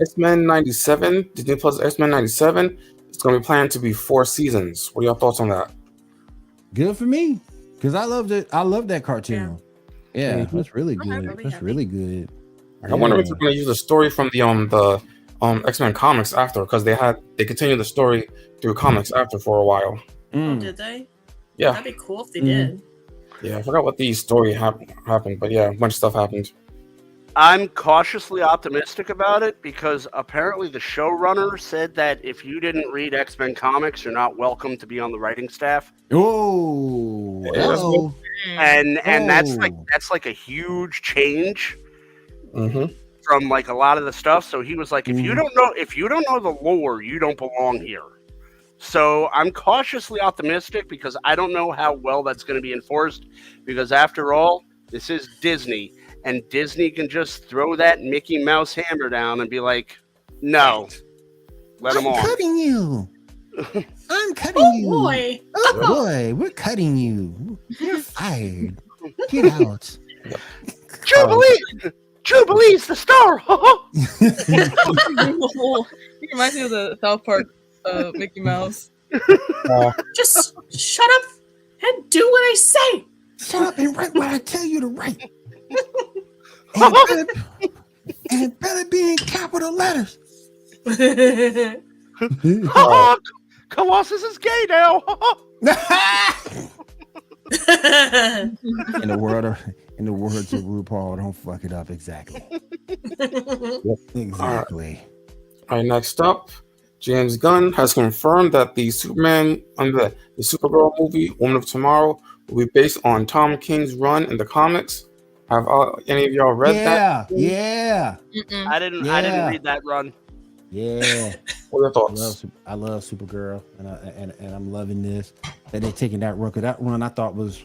X-Men 97, Disney Plus X-Men 97. It's going to be planned to be 4 seasons. What are your thoughts on that? Good for me, because I loved it. I love that cartoon. Yeah, that's really good. That's really good. I wonder if they're going to use the story from the X-Men comics after, because they continued the story through comics after for a while. Oh, did they? Yeah, that'd be cool if they did. Yeah, I forgot what the story happened, but yeah, a bunch of stuff happened. I'm cautiously optimistic about it because apparently the showrunner said that if you didn't read X-Men comics, you're not welcome to be on the writing staff. Oh, and that's like a huge change from like a lot of the stuff. So he was like, if you don't know the lore, you don't belong here. So I'm cautiously optimistic because I don't know how well that's going to be enforced, because after all, this is Disney, and Disney can just throw that Mickey Mouse hammer down and be like, no, let them on. I'm cutting you. I'm cutting you. Boy. Oh boy, we're cutting you. You're fired. Get out. Jubilee's the star. He reminds me of the South Park Mickey Mouse. Just shut up and do what I say. Shut up and write what I tell you to write. And it better be in capital letters. Colossus is gay now. In the words of RuPaul, don't fuck it up. Exactly. Exactly. All right, next up, James Gunn has confirmed that the the Supergirl movie, Woman of Tomorrow, will be based on Tom King's run in the comics. Have any of y'all read that? Yeah. I didn't read that run. Yeah. What are your thoughts? I love Supergirl, and I'm loving this. That they're taking that run. That run I thought was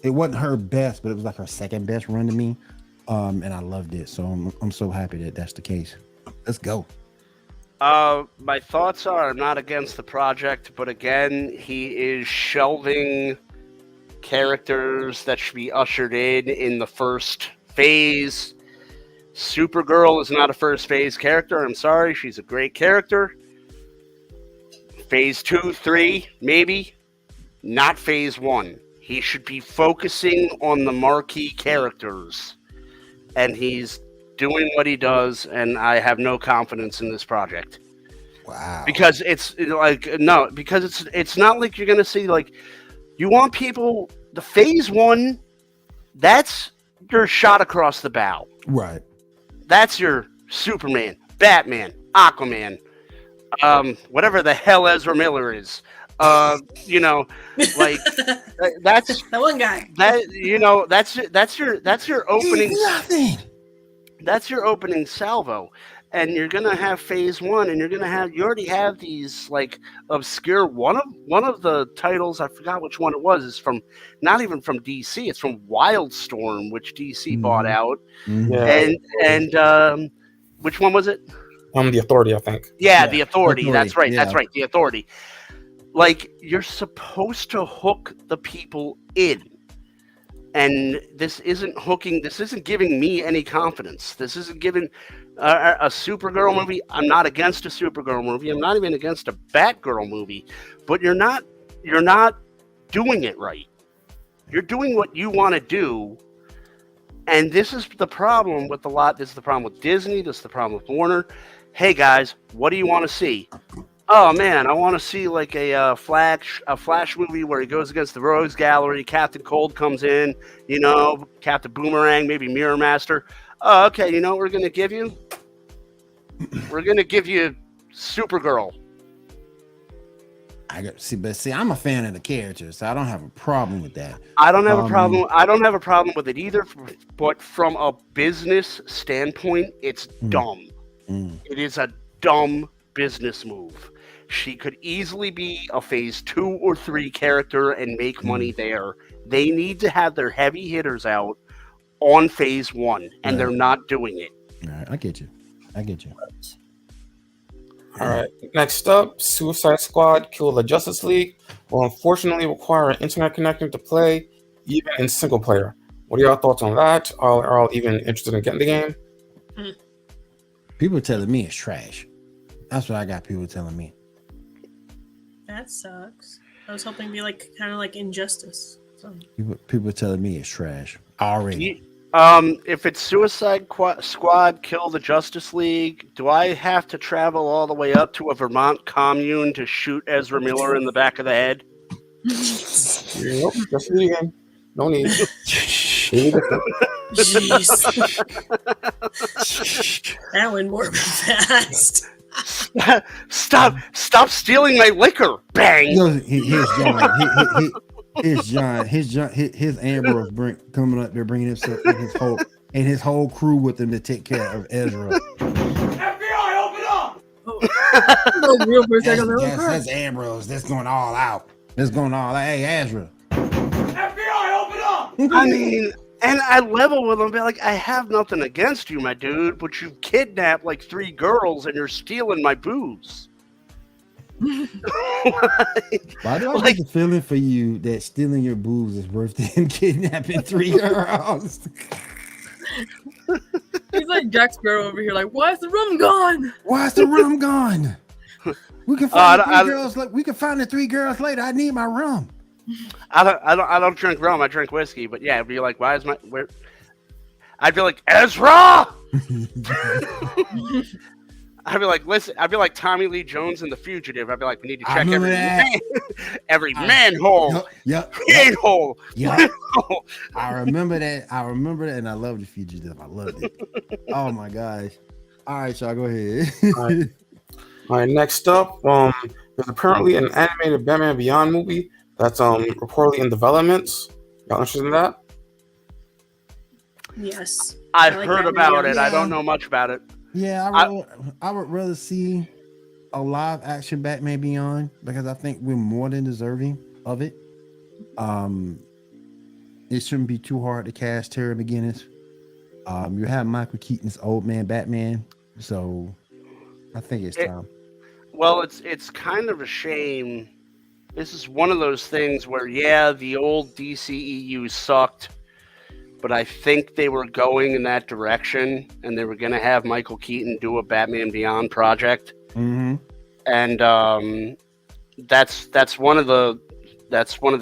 it wasn't her best, but it was like her second best run to me. And I loved it. So I'm so happy that that's the case. Let's go. My thoughts are I'm not against the project, but again, he is shelving characters that should be ushered in the first phase. Supergirl is not a first phase character. I'm sorry, she's a great character. Phase 2, 3, maybe. Not phase 1. He should be focusing on the marquee characters. And he's doing what he does, and I have no confidence in this project. Wow. Because it's not like you're gonna see like you want people the phase 1, that's your shot across the bow. Right. That's your Superman, Batman, Aquaman, whatever the hell Ezra Miller is. Like that's that one guy. That's your opening. Nothing. That's your opening salvo, and you're gonna have phase 1, and you already have these like obscure one of the titles, I forgot which one it was, is from not even from DC, it's from Wildstorm, which DC bought out. Mm-hmm. And which one was it? The Authority, I think. Yeah, the Authority. That's right. Yeah. That's right. The Authority. Like, you're supposed to hook the people in. And this isn't hooking. This isn't giving me any confidence. This isn't giving a Supergirl movie. I'm not against a Supergirl movie. I'm not even against a Batgirl movie. But you're not doing it right. You're doing what you want to do. And this is the problem with a lot. This is the problem with Disney. This is the problem with Warner. Hey guys, what do you want to see? Oh man, I want to see like a Flash movie where he goes against the Rogues Gallery. Captain Cold comes in, Captain Boomerang, maybe Mirror Master. Oh, okay. You know what we're gonna give you? We're gonna give you Supergirl. But I'm a fan of the characters, so I don't have a problem with that. I don't have a problem. I don't have a problem with it either. But from a business standpoint, it's dumb. It is a dumb business move. She could easily be a phase 2 or 3 character and make money there. They need to have their heavy hitters out on phase 1, and they're not doing it. All right, I get you. All right. Next up, Suicide Squad Kill the Justice League will unfortunately require an internet connection to play, even in single player. What are your thoughts on that? Are you even interested in getting the game? People are telling me it's trash. That's what I got people telling me. That sucks. I was hoping to be kind of like Injustice. So. People are telling me it's trash already. If it's Suicide Squad Kill the Justice League, do I have to travel all the way up to a Vermont commune to shoot Ezra Miller in the back of the head? Nope, just the game. No need. Jeez. That went more fast. Stop stealing my liquor! Bang! Here's John. His Ambrose coming up there, bringing himself and his whole crew with him to take care of Ezra. FBI, open up! No, real for a second. That's Ambrose. That's going all out. Hey, Ezra. FBI, open up! I mean, and I level with him, be like, I have nothing against you, my dude, but you kidnapped like 3 girls and you're stealing my booze. Why do I get the feeling for you that stealing your boobs is worse than kidnapping 3 girls? He's like Jack Sparrow over here. Like, why is the rum gone? Why is the rum gone? We can find the 3 girls. We can find the 3 girls later. I need my rum. I don't drink rum. I drink whiskey. But yeah, it'd be like, why is my where? I'd be like, Ezra. I'd be like, listen. I'd be like Tommy Lee Jones in The Fugitive. I'd be like, we need to check every manhole. Yep. Manhole. Yep. I remember that. And I love The Fugitive. I loved it. Oh my gosh. All right, y'all, go ahead. All right, next up, there's apparently an animated Batman Beyond movie that's reportedly in development. Y'all interested in that? Yes. I've heard about it. I don't know much about it. Yeah, I would rather see a live action Batman Beyond because I think we're more than deserving of it. It shouldn't be too hard to cast Terry McGinnis. You have Michael Keaton's old man Batman, so I think it's time. Well, it's kind of a shame. This is one of those things where, yeah, the old DCEU sucked, but I think they were going in that direction, and they were going to have Michael Keaton do a Batman Beyond project. Mm-hmm. And that's one of the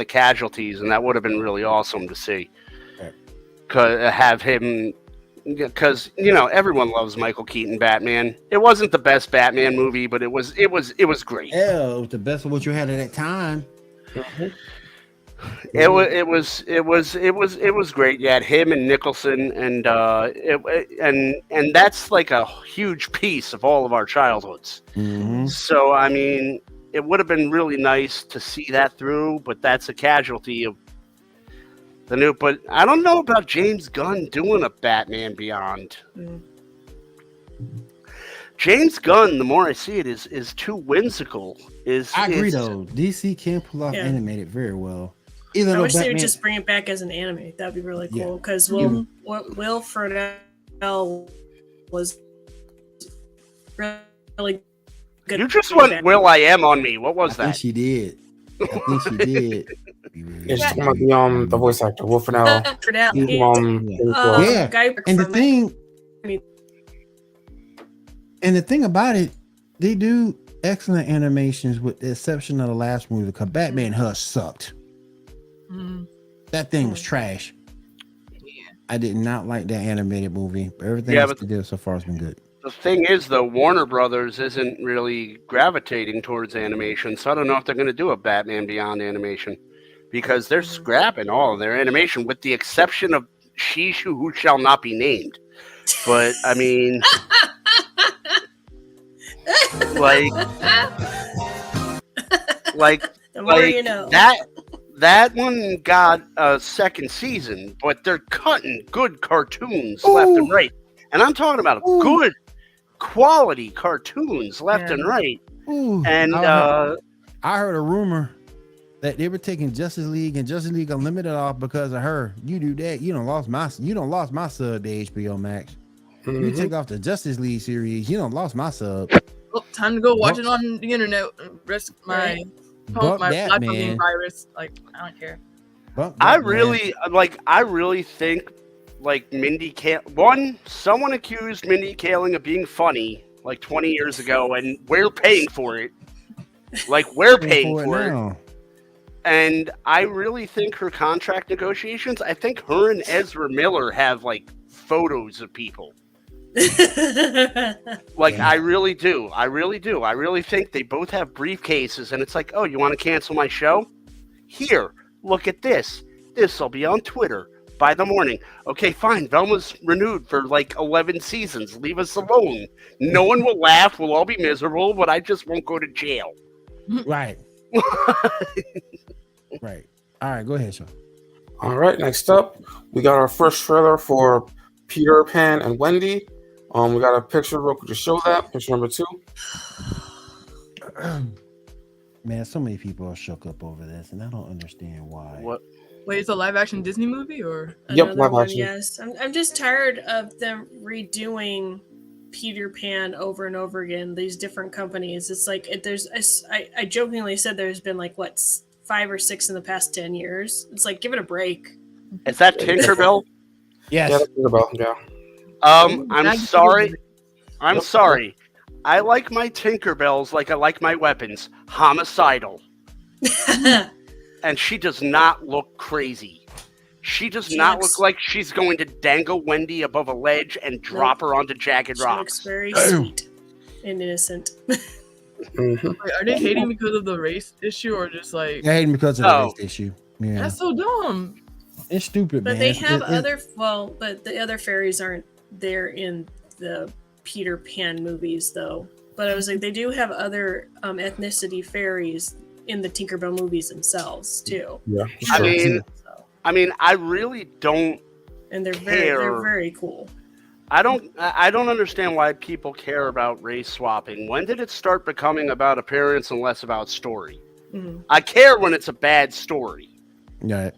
casualties, and that would have been really awesome to see. Have him, because everyone loves Michael Keaton Batman. It wasn't the best Batman movie, but it was great. Yeah, it was the best of what you had at that time. Mm-hmm. It was great. You had him and Nicholson, and that's like a huge piece of all of our childhoods. Mm-hmm. So I mean, it would have been really nice to see that through, but that's a casualty of the new. But I don't know about James Gunn doing a Batman Beyond. Mm. James Gunn, the more I see it, is too whimsical. I agree though. DC can pull off animated very well. I wish they would just bring it back as an anime. That'd be really cool. Because Will Friedle was really good. You just went Will I Am on me. What was that? I think she did. It's the voice actor, Will Friedle. And the thing about it, they do excellent animations with the exception of the last movie because Batman Hush sucked. That thing was trash. I did not like that animated movie, but everything else they did so far has been good. The thing is, though, Warner Brothers isn't really gravitating towards animation, so I don't know if they're going to do a Batman Beyond animation because they're scrapping all of their animation with the exception of She Who Shall Not Be Named. But, I mean... That one got a second season, but they're cutting good cartoons left and right. And I'm talking about good quality cartoons left and right. And I heard a rumor that they were taking Justice League and Justice League Unlimited off because of her. You do that, you don't lost my sub to HBO Max. Mm-hmm. You take off the Justice League series, you don't lost my sub. Well, time to go watch it on the internet. Risk my laptop being virus. Like, I don't care. I really think like Mindy Kaling. Someone accused Mindy Kaling of being funny like 20 years ago, and we're paying for it. Like we're paying for it. And I really think her contract negotiations. I think her and Ezra Miller have like photos of people. I really do. I really think they both have briefcases, and it's like, oh, you want to cancel my show? Here, look at this. This will be on Twitter by the morning. Okay, fine. Velma's renewed for like 11 seasons. Leave us alone. No one will laugh. We'll all be miserable, but I just won't go to jail. Right. Right. All right, go ahead, Sean. All right, next up, we got our first trailer for Peter Pan and Wendy. We got a picture real quick to show that. Picture number 2. Man, so many people are shook up over this, and I don't understand why. What? Wait, it's a live action Disney movie or? Yep, live action. Yes, I'm just tired of them redoing Peter Pan over and over again. These different companies. It's like I jokingly said there's been like what 5 or 6 in the past 10 years. It's like give it a break. Is that Tinkerbell? Yes. Yeah, that's Tinkerbell. Yeah. I'm sorry. I'm sorry. I like my Tinkerbells like I like my weapons. Homicidal. And she does not look crazy. She does not look like she's going to dangle Wendy above a ledge and drop her onto jagged rocks. She looks very sweet and innocent. Mm-hmm. Like, are they hating because of the race issue or just like? They're hating because of the race issue. Yeah. That's so dumb. It's stupid, but man. They have but the other fairies aren't there in the Peter Pan movies, though. But I was like, they do have other ethnicity fairies in the Tinkerbell movies themselves too. Yeah, sure. I mean, I really don't. And they're very cool. I don't understand why people care about race swapping. When did it start becoming about appearance and less about story? Mm-hmm. I care when it's a bad story. Yeah.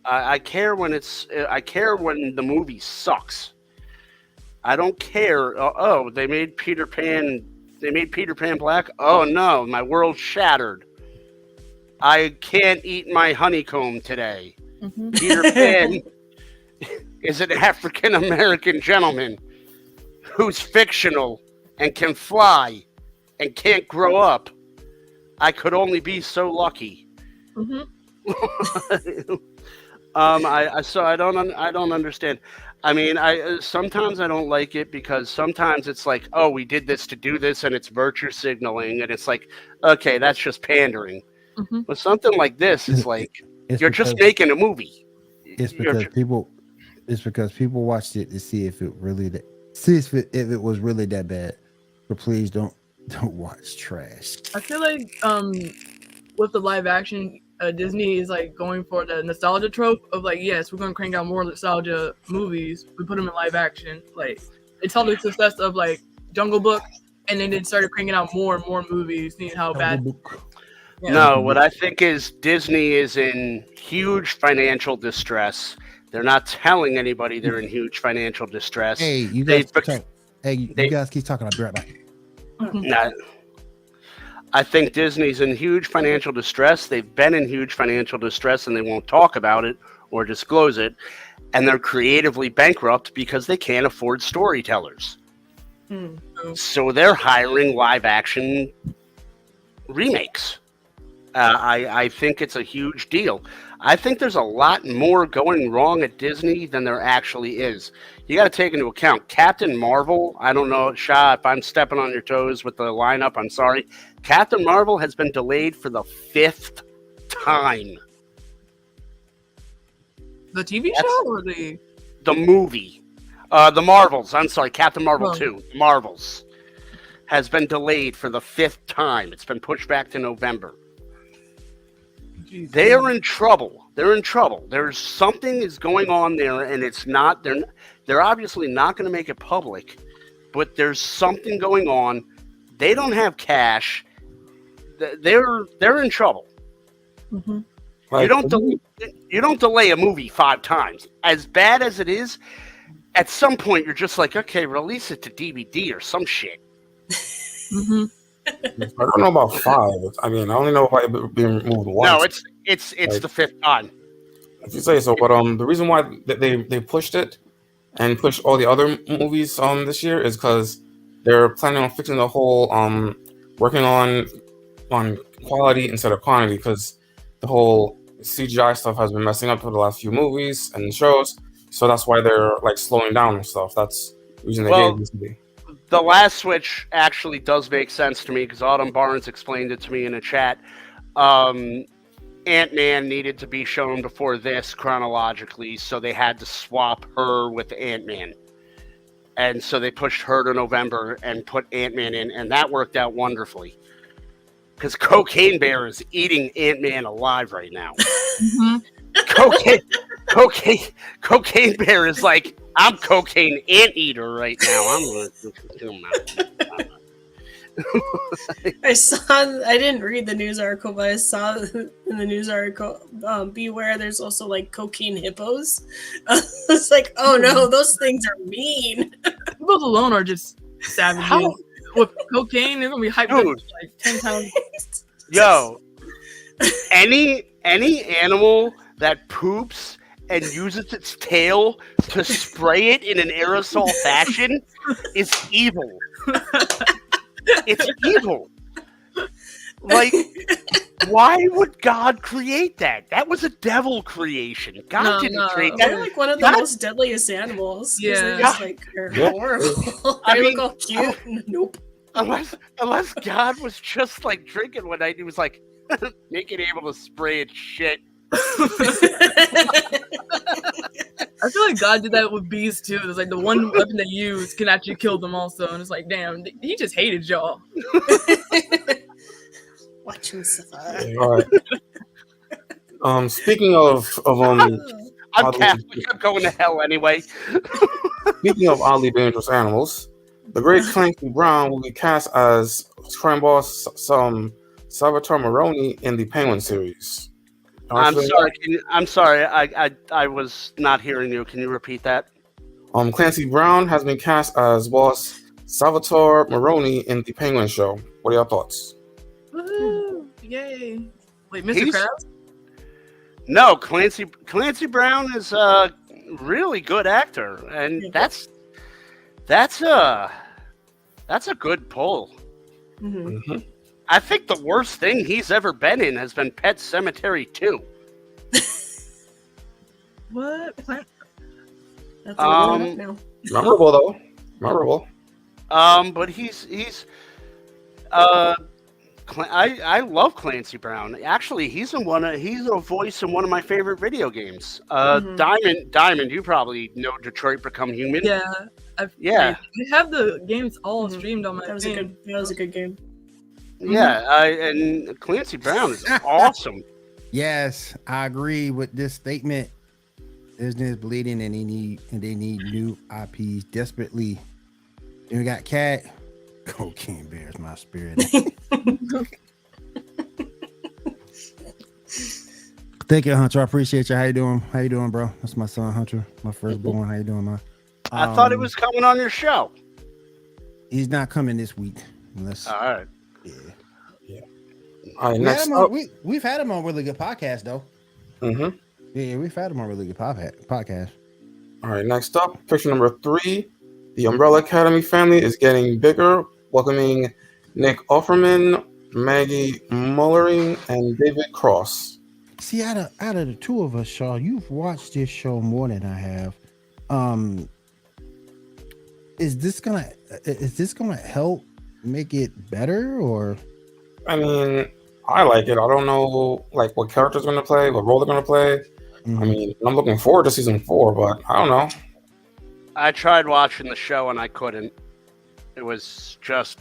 I care when the movie sucks. I don't care. They made Peter Pan black. Oh no, my world's shattered. I can't eat my honeycomb today. Mm-hmm. Peter Pan is an African American gentleman who's fictional and can fly and can't grow up. I could only be so lucky. Mm-hmm. I don't understand. I mean, sometimes I don't like it because sometimes it's like, oh, we did this to do this, and it's virtue signaling, and it's like, okay, that's just pandering. Mm-hmm. But something like this is like you're just making a movie. It's because people watched it to see if it was really that bad. But please don't watch trash. I feel like with the live action, Disney is like going for the nostalgia trope of like, yes, we're going to crank out more nostalgia movies. We put them in live action. Like they saw the success of like Jungle Book, and then they started cranking out more and more movies, seeing how bad. Yeah. No, what I think is Disney is in huge financial distress. They're not telling anybody they're in huge financial distress. Hey, you guys guys keep talking. I'll be right back. Nah, I think Disney's in huge financial distress. They've been in huge financial distress, and they won't talk about it or disclose it. And they're creatively bankrupt because they can't afford storytellers. So they're hiring live-action remakes. I think it's a huge deal. I think there's a lot more going wrong at Disney than there actually is. You got to take into account Captain Marvel. I don't know, Sha, if I'm stepping on your toes with the lineup, I'm sorry. Captain Marvel has been delayed for the 5th time. The TV show or the movie? The Marvels. I'm sorry, Captain Marvel 2. Marvels has been delayed for the 5th time. It's been pushed back to November. They are in trouble. They're in trouble. There's something is going on there, and it's not. They're obviously not going to make it public, but there's something going on. They don't have cash. They're in trouble. Mm-hmm. You don't delay a movie 5 times. As bad as it is, at some point you're just like, okay, release it to DVD or some shit. Mm-hmm. I don't know about 5. I mean, I only know if it's being moved once. No, it's like, the 5th time. If you say so, but the reason why they pushed it and pushed all the other movies this year is because they're planning on fixing the whole working on quality instead of quantity, because the whole CGI stuff has been messing up for the last few movies and shows. So that's why they're like slowing down and stuff. That's the reason they gave this to be. The last switch actually does make sense to me because Autumn Barnes explained it to me in a chat. Ant-Man needed to be shown before this chronologically, so they had to swap her with Ant-Man. And so they pushed her to November and put Ant-Man in, and that worked out wonderfully. Because Cocaine Bear is eating Ant-Man alive right now. Mm-hmm. Cocaine Bear is like, I'm cocaine anteater right now. I'm going to I didn't read the news article, but I saw in the news article, beware, there's also like cocaine hippos. It's like, oh no, those things are mean. Hippos alone are just savages. With cocaine, they're gonna be hyped up like 10 times. Yo, any animal that poops and uses its tail to spray it in an aerosol fashion is evil. It's evil. Like, why would God create that? That was a devil creation. God didn't create that. They're like one of the most deadliest animals. Yeah. They're just like horrible. They look all cute. Nope. Unless God was just like drinking one night, he was like, make it able to spray its shit. I feel like God did that with bees too. It's like the one weapon they use can actually kill them also, and it's like, damn, he just hated y'all. Watch him suffer. All right. Speaking of I'm Catholic. I'm going to hell anyway. Speaking of oddly dangerous animals, the great Clancy Brown will be cast as crime boss Salvatore Maroni in the Penguin series. I'm sorry. I was not hearing you. Can you repeat that? Clancy Brown has been cast as boss Salvatore Maroni in the Penguin show. What are your thoughts? Woo! Yay! Wait, Mr. Krabs? No, Clancy Brown is a really good actor, and that's a good pull. Mm-hmm. I think the worst thing he's ever been in has been Pet Sematary 2. What? That's now. Memorable though. Memorable. But he's I love Clancy Brown. Actually, he's a voice in one of my favorite video games. Diamond, you probably know Detroit Become Human. Yeah. I have the games all streamed on my That was a good game. Yeah, and Clancy Brown is awesome. Yes, I agree with this statement. Disney is bleeding, and they need new IPs desperately. And we got Cat. Cocaine bears my spirit. Thank you, Hunter. I appreciate you. How you doing? How you doing, bro? That's my son, Hunter, my firstborn. How you doing, man? I thought it was coming on your show. He's not coming this week. Unless, all right. Yeah. All right. Next up, we've had him on really good podcast though. Mm-hmm. Yeah, we've had him on really good podcast. All right. Next up, picture number 3. The Umbrella Academy family is getting bigger, welcoming Nick Offerman, Maggie Mullering, and David Cross. See, out of the two of us, Shaw, you've watched this show more than I have. Is this gonna help make it better, or? I mean, I like it. I don't know like what character's gonna play, what role they're gonna play. Mm-hmm. I mean, I'm looking forward to season 4, but I don't know. I tried watching the show and I couldn't. It was just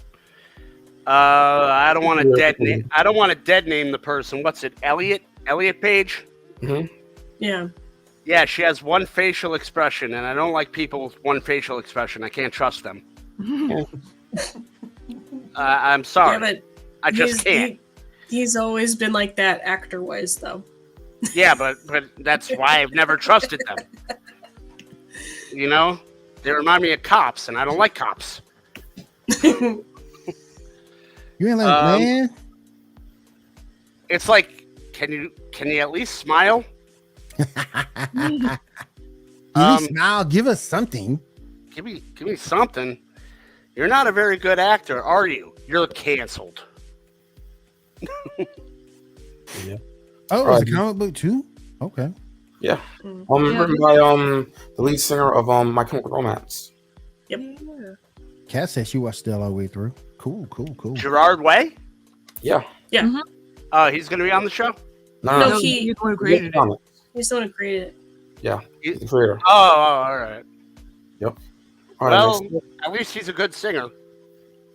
I don't want to dead name the person. What's it? Elliot Page? Mm-hmm. Yeah. Yeah, she has one facial expression, and I don't like people with one facial expression. I can't trust them. I'm sorry. Yeah, but I just can't. He's always been like that actor-wise, though. Yeah, but that's why I've never trusted them. You know? They remind me of cops, and I don't like cops. You ain't like, man? It's like, can you at least smile? Smile. Give us something. Give me something. You're not a very good actor, are you? You're canceled. Yeah. Oh, it's a comic book too? Okay. Yeah. Written by the lead singer of My Chemical Romance. Yep. Kat said she watched it all the way through. Cool. Gerard Way? Yeah. Yeah. Mm-hmm. He's gonna be on the show? No, he's the one who created it. He's the one who created it. Yeah, he's the creator. Oh, all right. Yep. All right, at least he's a good singer.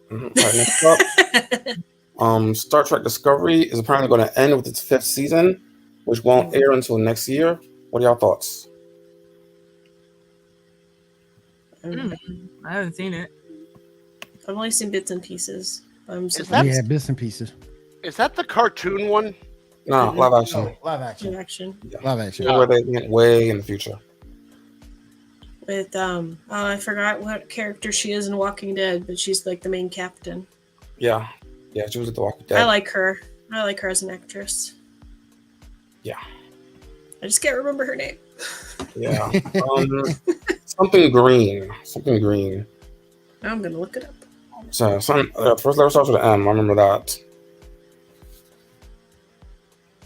Mm-hmm. All right, next up. Star Trek Discovery is apparently going to end with its 5th season, which won't air until next year. What are y'all thoughts? I haven't seen it. I've only seen bits and pieces. Bits and pieces. Is that the cartoon one? No, live action. Live action. Yeah. Live action. Where they went way in the future. with I forgot what character she is in Walking Dead, but she's like the main captain. Yeah, she was at The Walking Dead. I like her as an actress. Yeah, I just can't remember her name. Yeah, something green. Now I'm gonna look it up. So first letter starts with M. I remember that.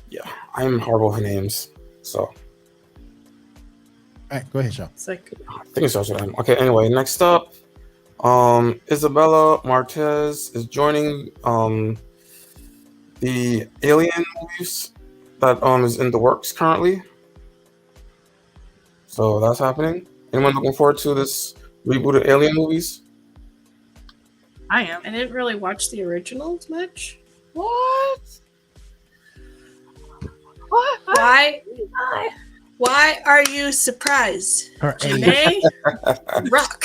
Yeah, I'm horrible with names. So, all right, go ahead, Sean. It's like I think it starts with M. Okay. Anyway, next up, Isabella Marquez is joining the Alien movies that is in the works currently. So that's happening. Anyone looking forward to this rebooted Alien movies? I am. I didn't really watch the originals much. What? Why are you surprised? Her age. Janae? Rock.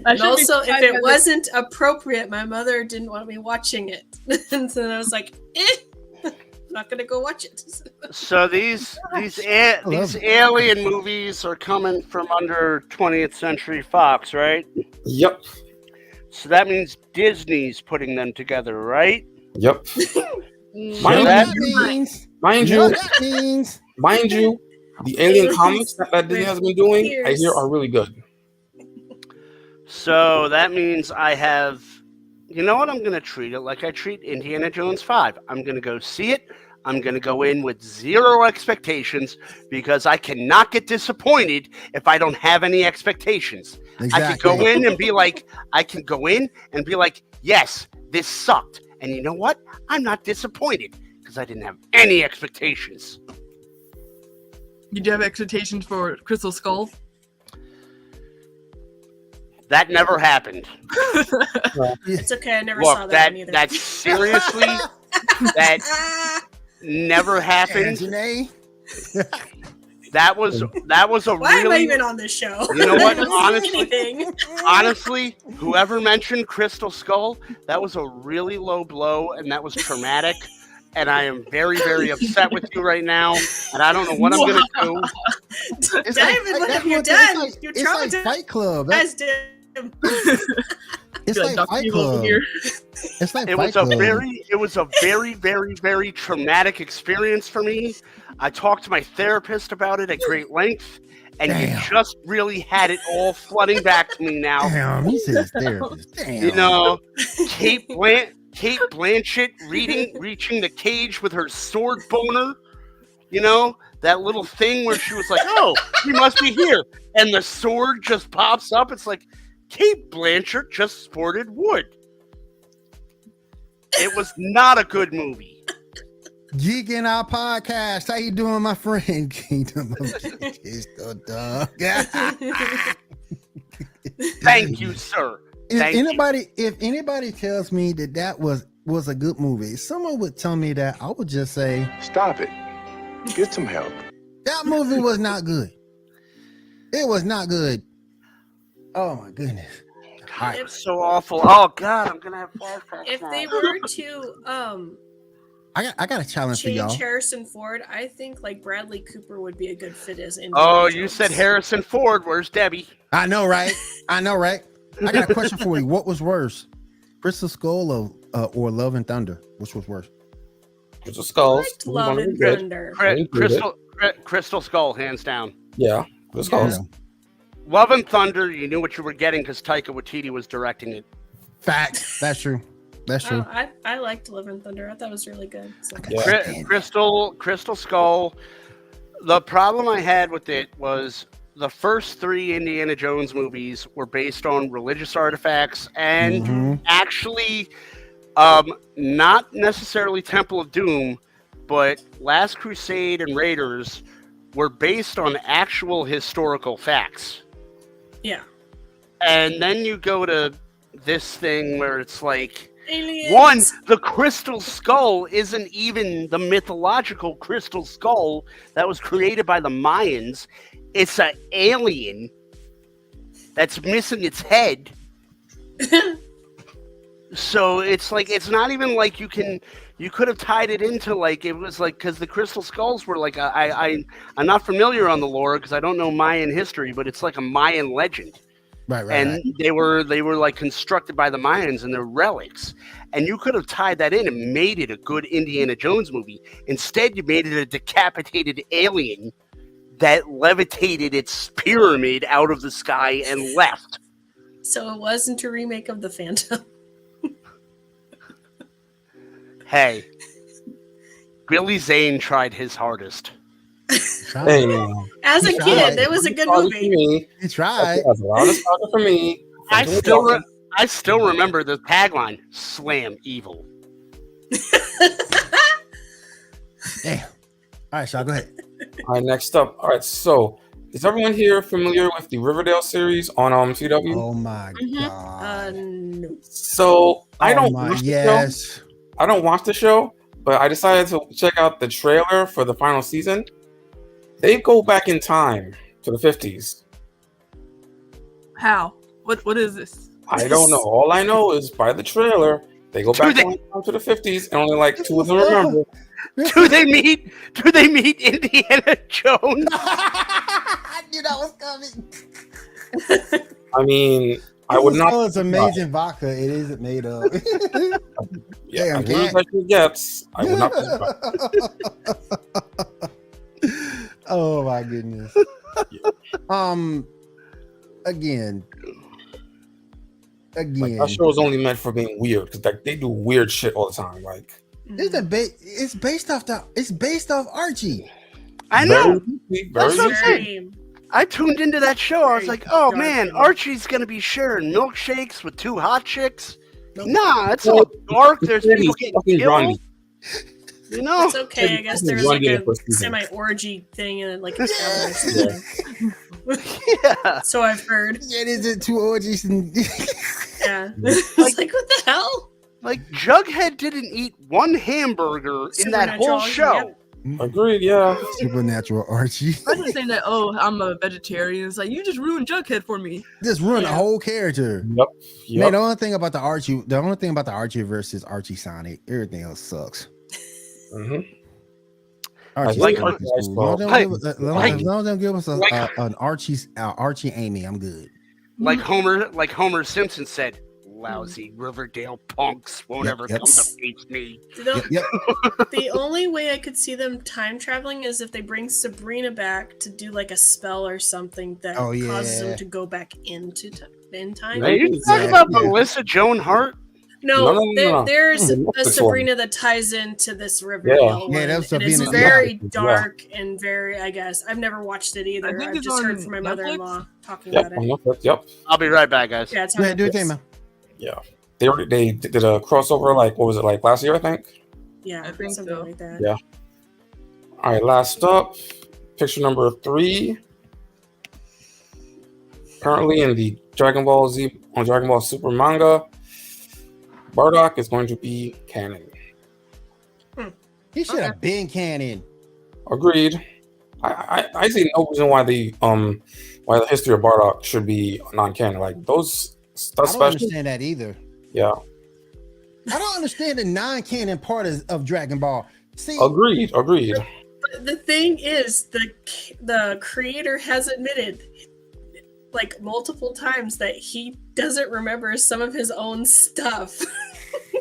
And also, if it wasn't appropriate, my mother didn't want me watching it. And so I was like, I'm not gonna go watch it. So these alien movies are coming from under 20th Century Fox, right? Yep. So that means Disney's putting them together, right? Yep. Mind you, the Alien comics that Disney has been doing, I hear are really good. So that means I have, you know what? I'm going to treat it like I treat Indiana Jones 5. I'm going to go see it. I'm going to go in with zero expectations because I cannot get disappointed if I don't have any expectations. Exactly. I can go in and be like, yes, this sucked. And you know what? I'm not disappointed because I didn't have any expectations. Did you have expectations for Crystal Skull? That never happened. It's okay. I never saw that one either. That seriously, that never happened. That was a Why really. am I even on this show? You know what? Honestly, whoever mentioned Crystal Skull, that was a really low blow, and that was traumatic. And I am very, very upset with you right now, and I don't know what I'm gonna do. David, you're done. You're traumatized. It's like Fight Club. It's like Fight Club. It's like It was a very, very, very traumatic experience for me. I talked to my therapist about it at great length, and you just really had it all flooding back to me now. Damn, he said his therapist. Damn. You know, Kate Blanchett reaching the cage with her sword boner. You know, that little thing where she was like, "Oh, he must be here," and the sword just pops up. It's like Kate Blanchett just sported wood. It was not a good movie. Geek in our podcast. How you doing, my friend? Kingdom of Crystal Dog. Thank you, sir. If anybody tells me that was a good movie, if someone would tell me that, I would just say, stop it. Get some help. That movie was not good. It was not good. Oh my goodness. God, it was so awful. Oh God, I'm gonna have flashbacks. If they were to I got a challenge for y'all. change Harrison Ford, I think like Bradley Cooper would be a good fit as Indiana Jones. You said Harrison Ford. Where's Debbie? I know, right? I got a question for you. What was worse, Crystal Skull or Love and Thunder? Which was worse? Crystal Skull. Love and Thunder. Crystal Skull, hands down. Yeah, Crystal Skull. Love and Thunder, you knew what you were getting because Taika Waititi was directing it. Facts. That's true. That's true. I liked Love and Thunder. I thought it was really good. So. Yeah. Crystal Skull. The problem I had with it was the first 3 Indiana Jones movies were based on religious artifacts and actually not necessarily Temple of Doom, but Last Crusade and Raiders were based on actual historical facts. Yeah. And then you go to this thing where it's like, Aliens. one, the Crystal Skull isn't even the mythological Crystal Skull that was created by the Mayans. It's an alien that's missing its head. So it's like it's not even like you could have tied it into like it was like because the crystal skulls were like I'm not familiar on the lore because I don't know Mayan history, but it's like a Mayan legend. Right. And they were like constructed by the Mayans and they're relics. And you could have tied that in and made it a good Indiana Jones movie. Instead, you made it a decapitated alien that levitated its pyramid out of the sky and left. So it wasn't a remake of The Phantom. Hey, Billy Zane tried his hardest. Hey, man. As a kid, that was a good movie. He tried. That's a lot of starter for me. I still remember the tagline: "Slam evil." Damn. All right, Shaw, go ahead. All right, next up. All right, so is everyone here familiar with the Riverdale series on CW? Oh my god. No. So I don't watch yes. the show. I don't watch the show, but I decided to check out the trailer for the final season. They go back in time to the 50s. How? What is this? I don't know. All I know is by the trailer, they go back in time to the 50s, and only like 2 of them remember. Do they meet Indiana Jones? I knew that was coming. I mean, I would not. Oh, it's amazing vodka. It isn't made of. Yeah, Damn, as weird as it gets, I would not. Oh my goodness. Again. Like, that show is only meant for being weird because like they do weird shit all the time. Like it's based off Archie. I know. Very That's what I'm saying. I tuned into that show. I was like, oh man, Archie's gonna be sharing milkshakes with 2 hot chicks. Nah, it's all dark. There's people getting killed. You know, it's okay. I guess there's like a semi-orgy thing and like a yeah. So I've heard. Yeah, is it 2 orgies? Yeah. It's like what the hell? Like Jughead didn't eat 1 hamburger in that whole show. Yep. Agreed, yeah. Supernatural Archie. I was saying that, I'm a vegetarian. It's like, you just ruined Jughead for me. Just ruined the whole character. Yep. Man, the only thing about the Archie versus Archie Sonic, everything else sucks. Mm-hmm. Archie, like, as long as they give us an Archie Amy, I'm good. Like Homer Simpson said, lousy Riverdale punks won't ever come to face me. The only way I could see them time traveling is if they bring Sabrina back to do like a spell or something that causes them to go back in time. Are you talking about Melissa Joan Hart? No, there's a Sabrina that ties into this Riverdale one. It's very dark and very, I guess. I've never watched it either. I've just heard from my mother-in-law talking about it. Yep. I'll be right back, guys. Yeah, it's do it again, man. Yeah. They did a crossover, like, what was it, like last year, I think? Yeah, I think something like that. Yeah. All right, last up, picture number 3. Currently in the Dragon Ball Super manga, Bardock is going to be canon. He should have been canon. Agreed. I see no reason why the history of Bardock should be non-canon. Like those stuff. I don't understand that either. Yeah. I don't understand the non-canon part of Dragon Ball. See, agreed. But the thing is, the creator has admitted like multiple times that he doesn't remember some of his own stuff.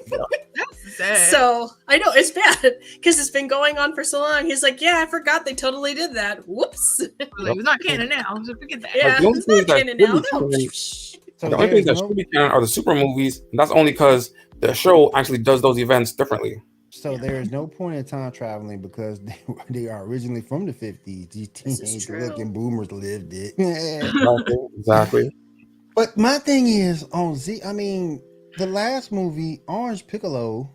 That's sad. So I know it's bad because it's been going on for so long. He's like, yeah, I forgot they totally did that. Whoops. Like, it's not canon now, so forget that. Yeah, it's not canon now. No. The only things that should be canon are the super movies. And that's only because the show actually does those events differently. So there is no point in time traveling because they are originally from the 50s. These teenage looking boomers lived it. Exactly. But my thing is on the last movie, Orange Piccolo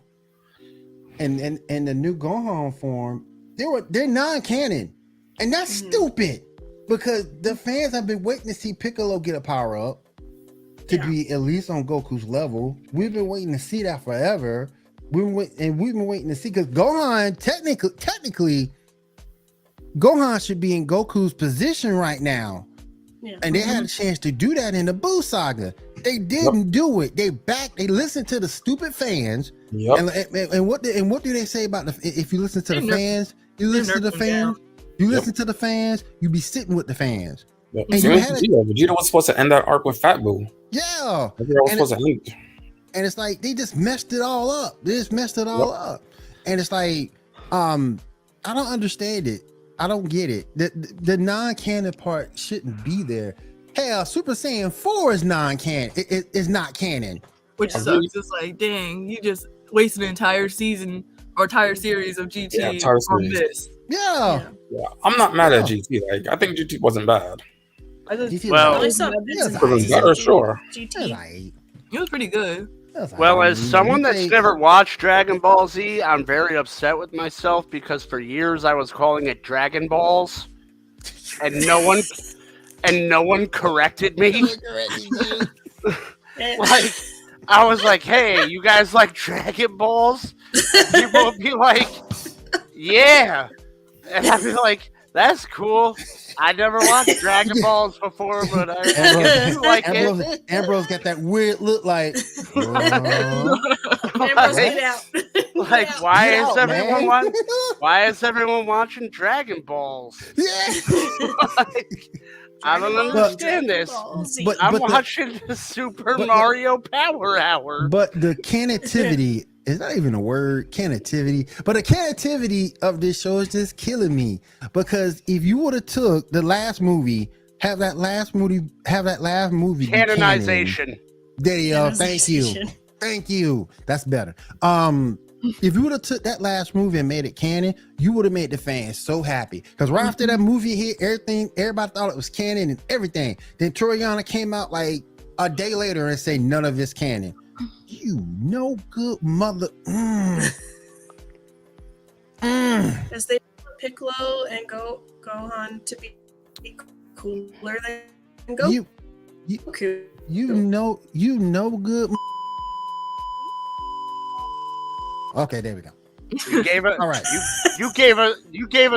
and the new Gohan form, they're non-canon. And that's stupid because the fans have been waiting to see Piccolo get a power up to be at least on Goku's level. We've been waiting to see that forever. We've been waiting to see because Gohan technically Gohan should be in Goku's position right now. And they had a chance to do that in the Boo saga. They didn't do it. They listened to the stupid fans. And what do they say about if you listen to the fans, you listen to the fans, you listen to the fans, you be sitting with the fans. And Vegeta was supposed to end that arc with Fat Boo. Yeah. And it's like they just messed it all up. They just messed it all up. And it's like, I don't understand it. I don't get it. The non-canon part shouldn't be there. Hell, Super Saiyan 4 is non-canon. It's not canon. Which sucks. It's like, dang, you just wasted an entire season or entire series of GT on this. Yeah. I'm not mad at GT. Like, I think GT wasn't bad. GT was better, sure. GT. It was pretty good. Well, as someone that's never watched Dragon Ball Z, I'm very upset with myself because for years I was calling it Dragon Balls, and no one corrected me. Like, I was like, "Hey, you guys like Dragon Balls?" People would be like, "Yeah," and I'd be like, "That's cool. I never watched Dragon Balls before, but I like it." Ambrose got that weird look like. Like, why is everyone watching Dragon Balls? Yeah. I don't understand this. But I'm watching the Super Mario Power Hour. But the connectivity is not even a word, connectivity. But the connectivity of this show is just killing me. Because if you would have took the last movie, have that last movie canonization. There you go. Thank you. That's better. If you would have took that last movie and made it canon, you would have made the fans so happy. Because right after that movie hit, everybody thought it was canon and everything. Then Toriyama came out like a day later and said none of it's canon. You no good mother. Because they want Piccolo and Gohan to be cooler than Goku. You know good. Okay, there we go. You gave us, all right. You gave us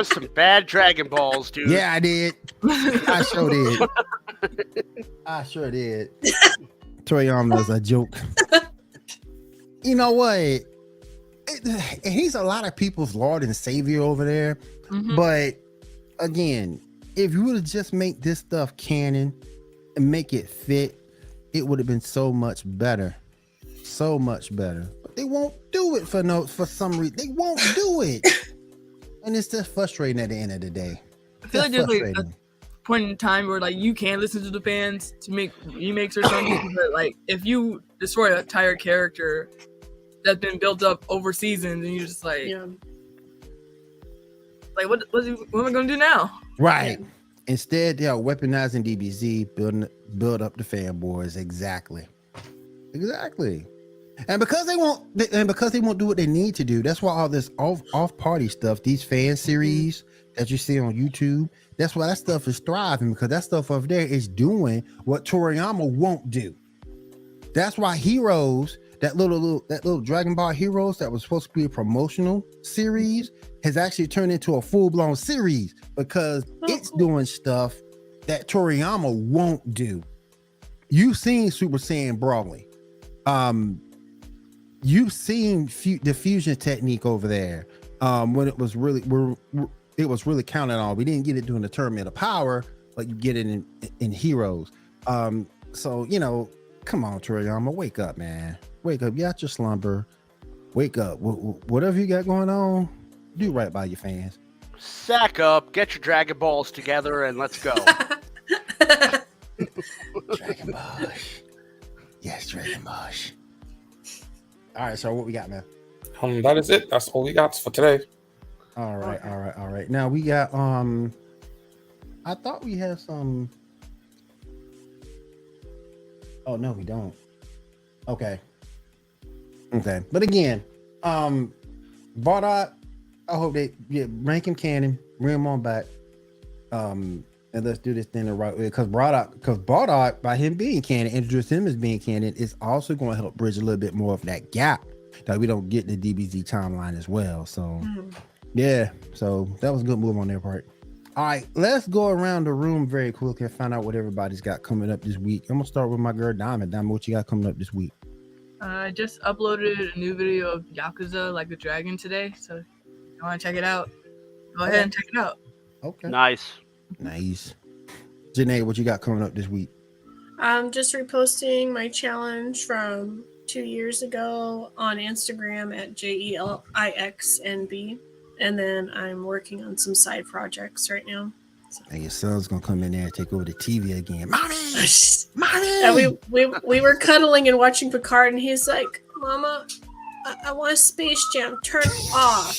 some bad Dragon Balls, dude. Yeah, I did. I sure did. Toriyama's a joke. You know what? He's a lot of people's Lord and Savior over there. But again, if you would have just make this stuff canon and make it fit, it would have been so much better. So much better. But they won't do it for some reason. They won't do it. And it's just frustrating at the end of the day. I feel like there's like a point in time where like you can listen to the fans to make remakes or something, but like if you destroy an entire character that's been built up over seasons and you're just like, like what am I gonna do now? Right. Instead, they are weaponizing DBZ, build up the fanboys. Exactly. And because they won't do what they need to do, that's why all this off party stuff, these fan series that you see on YouTube, that's why that stuff is thriving, because that stuff over there is doing what Toriyama won't do. That's why Heroes, that little Dragon Ball Heroes that was supposed to be a promotional series, has actually turned into a full-blown series because it's doing stuff that Toriyama won't do. You've seen Super Saiyan Broly. You've seen the fusion technique over there. When it was really counted on. We didn't get it during the Tournament of Power, but you get it in Heroes. So come on, Toriyama, wake up, man. Wake up. You got your slumber. Wake up. Whatever you got going on, do right by your fans. Sack up, get your Dragon Balls together, and let's go. Dragon Balls. Yes, Dragon Balls. All right, so what we got, man? That is it. That's all we got for today. All right. Now we got I thought we had some. Oh no, we don't. Okay. But again, Bardock, I hope they rank him canon, bring him on back. And let's do this thing the right way. Because Bardock, by him being canon, introduce him as being canon, is also going to help bridge a little bit more of that gap that we don't get in the DBZ timeline as well. So yeah, so that was a good move on their part. All right, let's go around the room very quickly and find out what everybody's got coming up this week. I'm gonna start with my girl Diamond. Diamond, what you got coming up this week? I just uploaded a new video of Yakuza Like the Dragon today, so if you want to check it out, go ahead and check it out. Okay. Nice. Janae, what you got coming up this week? I'm just reposting my challenge from 2 years ago on Instagram at JELIXNB. And then I'm working on some side projects right now. So. And your son's gonna come in there and take over the TV again. Mommy! And we were cuddling and watching Picard, and he's like, Mama, I want Space Jam. Turn off.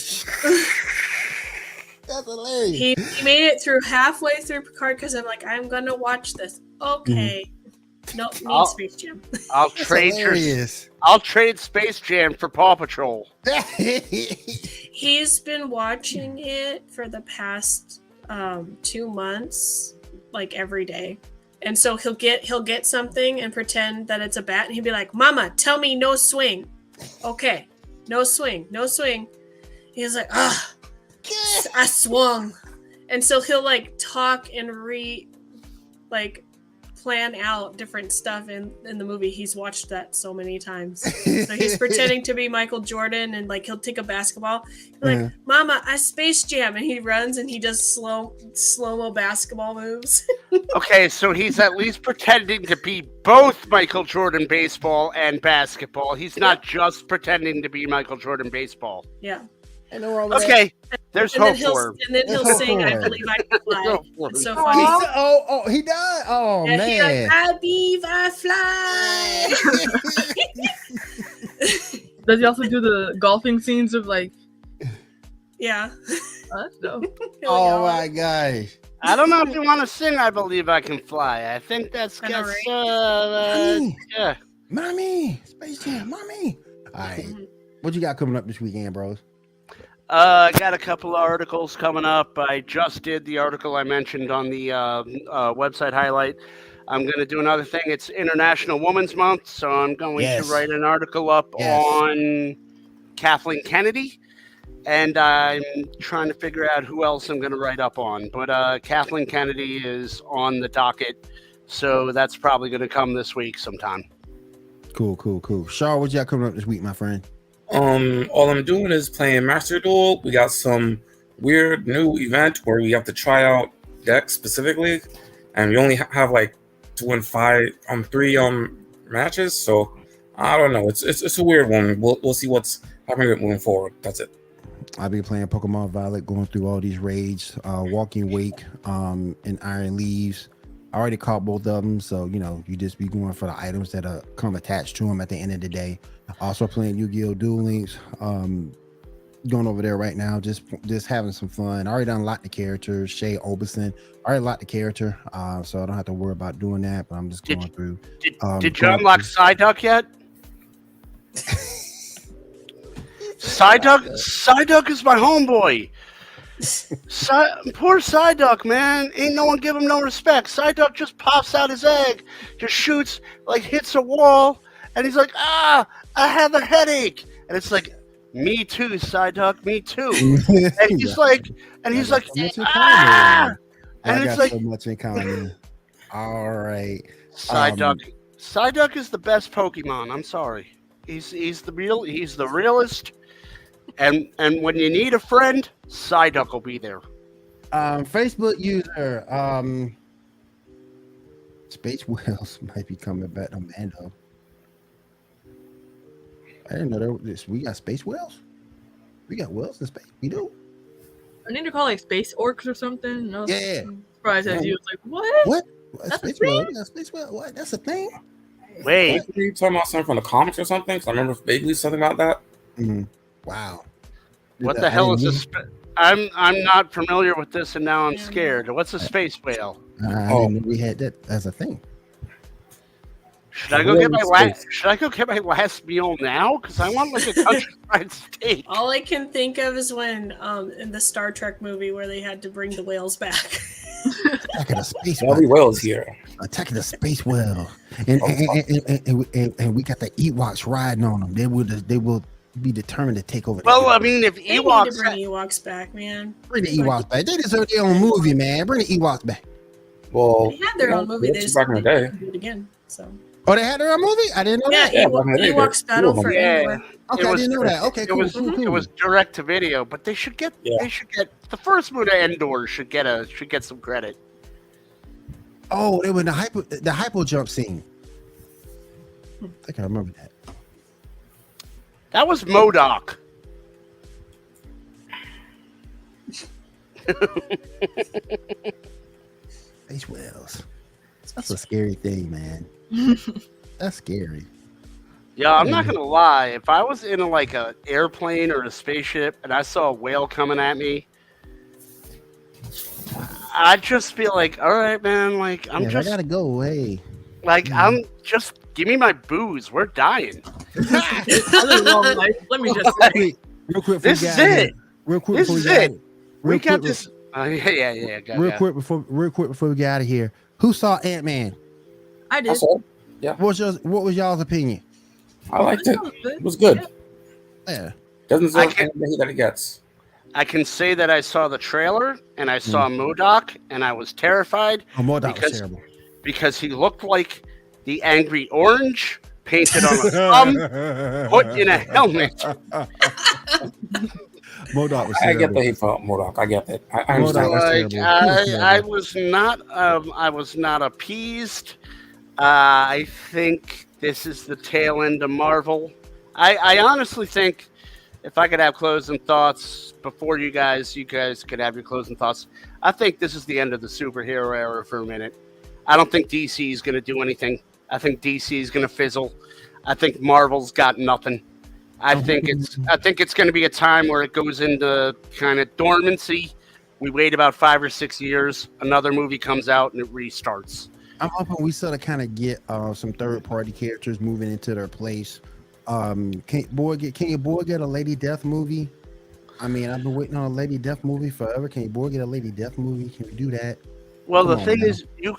That's hilarious. He made it through halfway through Picard because I'm like, I'm gonna watch this. Okay. Nope, need Space Jam. I'll trade Space Jam for Paw Patrol. He's been watching it for the past 2 months, like every day. And so he'll get something and pretend that it's a bat, and he'll be like, Mama, tell me no swing. Okay, no swing. He's like, I swung. And so he'll like talk and plan out different stuff in the movie. He's watched that so many times. So he's pretending to be Michael Jordan, and like he'll take a basketball, like, Mama, I Space Jam, and he runs and he does slow-mo basketball moves. Okay, so he's at least pretending to be both Michael Jordan baseball and basketball. He's not just pretending to be Michael Jordan baseball. Yeah. Okay, there's hope for him. And then he'll sing, I Believe I Can Fly. It's so funny. He died? Oh, yeah, man. Like, I believe I fly. Does he also do the golfing scenes of like... Yeah. That's dope. Oh, my gosh. I don't know if you want to sing I Believe I Can Fly. I think that's... yeah. Mommy! Space Jam, Mommy! All right. What you got coming up this weekend, bros? I got a couple of articles coming up. I just did the article I mentioned on the website highlight. I'm going to do another thing. It's International Women's Month, so I'm going to write an article up on Kathleen Kennedy, and I'm trying to figure out who else I'm going to write up on. But Kathleen Kennedy is on the docket, so that's probably going to come this week sometime. Cool. Shaw, what you got coming up this week, my friend? All I'm doing is playing Master Duel. We got some weird new event where we have to try out decks specifically, and we only have like 3 matches. So I don't know. It's a weird one. We'll see what's happening moving forward. That's it. I'll be playing Pokemon Violet, going through all these raids, Walking Wake, and Iron Leaves. I already caught both of them, so you just be going for the items that come attached to them at the end of the day. Also playing Yu-Gi-Oh! Duel Links, going over there right now, just having some fun. I already done unlocked the character, Shay Oberson. I already locked the character, so I don't have to worry about doing that. But I'm just going through. Did you unlock Psyduck yet? Psyduck is my homeboy. Poor Psyduck, man. Ain't no one give him no respect. Psyduck just pops out his egg, just shoots, like hits a wall, and he's like, I have a headache. And it's like, me too, Psyduck, me too. And he's like, And it's like, so much in common. All right. Psyduck is the best Pokemon. I'm sorry. He's the realest. And when you need a friend, Psyduck will be there. Facebook user Space Whales might be coming back to Mando. I didn't know we got space whales. We got whales in space. We do. I need to call like space orcs or something. No, yeah. I'm surprised at you. It's like what? What? That's space a thing? whale? We got space whale. What? That's a thing. Wait. Are you talking about something from the comics or something? Because I remember vaguely something about that. Mm-hmm. Wow. What the hell is this? I'm not familiar with this, and now I'm scared. What's a space whale? I didn't know we had that as a thing. Should I go get my last meal now? Because I want like a countryside steak. All I can think of is when in the Star Trek movie where they had to bring the whales back. Attacking a space whale. Whales here. Attacking the space whale, and we got the Ewoks riding on them. They will be determined to take over. Well, I mean, if They need to Ewoks, bring Ewoks back, man. bring the Ewoks back. They deserve their own movie, man. Bring the Ewoks back. Well, They had their own movie. They just back in the day. do it again. So Oh, they had their own movie? I didn't know that. Yeah, back in the day, Ewoks they Battle were for Yeah. Endor. Okay, I didn't know that. Okay, cool. It was direct to video, but they should get the first movie Endor should get some credit. Oh, it was the hypo jump scene. I think I remember that. That was MODOK. H. Wells. That's a scary thing, man. That's scary. Yeah, I'm not gonna lie. If I was in like an airplane or a spaceship and I saw a whale coming at me, I'd just be like, "All right, man. Like I gotta go away. Like I'm just give me my booze. We're dying. Let me just say. Real quick. This is it. Real quick. This is it. We got quick, this. Yeah. Real quick before we get out of here, who saw Ant-Man? I did. Yeah. What was y'all's opinion? I liked it. It was good. Yeah. Doesn't deserve anything that it gets. I can say that I saw the trailer and I saw MODOK and I was terrified. Oh, MODOK was terrible. Because he looked like the Angry Orange painted on a thumb, put in a helmet. MODOK was terrible. I get the hate for MODOK. I get it. I understand. I was not appeased. I think this is the tail end of Marvel. I honestly think if I could have closing thoughts before you guys could have your closing thoughts. I think this is the end of the superhero era for a minute. I don't think DC is going to do anything. I think DC is going to fizzle. I think Marvel's got nothing. I think it's going to be a time where it goes into kind of dormancy. We wait about 5 or 6 years. Another movie comes out and it restarts. I'm hoping we sort of kind of get some third-party characters moving into their place. Can your boy get a Lady Death movie? I mean, I've been waiting on a Lady Death movie forever. Can your boy get a Lady Death movie? Can we do that? Well, the thing is, they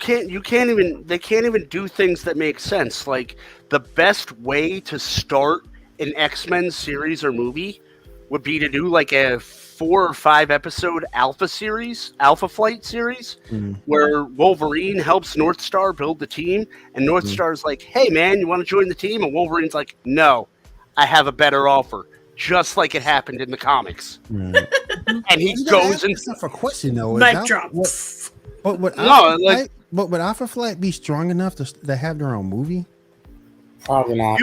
can't even do things that make sense. Like the best way to start an X-Men series or movie would be to do like a 4 or 5 episode Alpha Flight series, where Wolverine helps North Star build the team, and North Star's like, "Hey man, you want to join the team?" And Wolverine's like, "No, I have a better offer." Just like it happened in the comics. And he goes and for question though. Mic drop. But would Alpha Flight be strong enough to have their own movie? Probably not.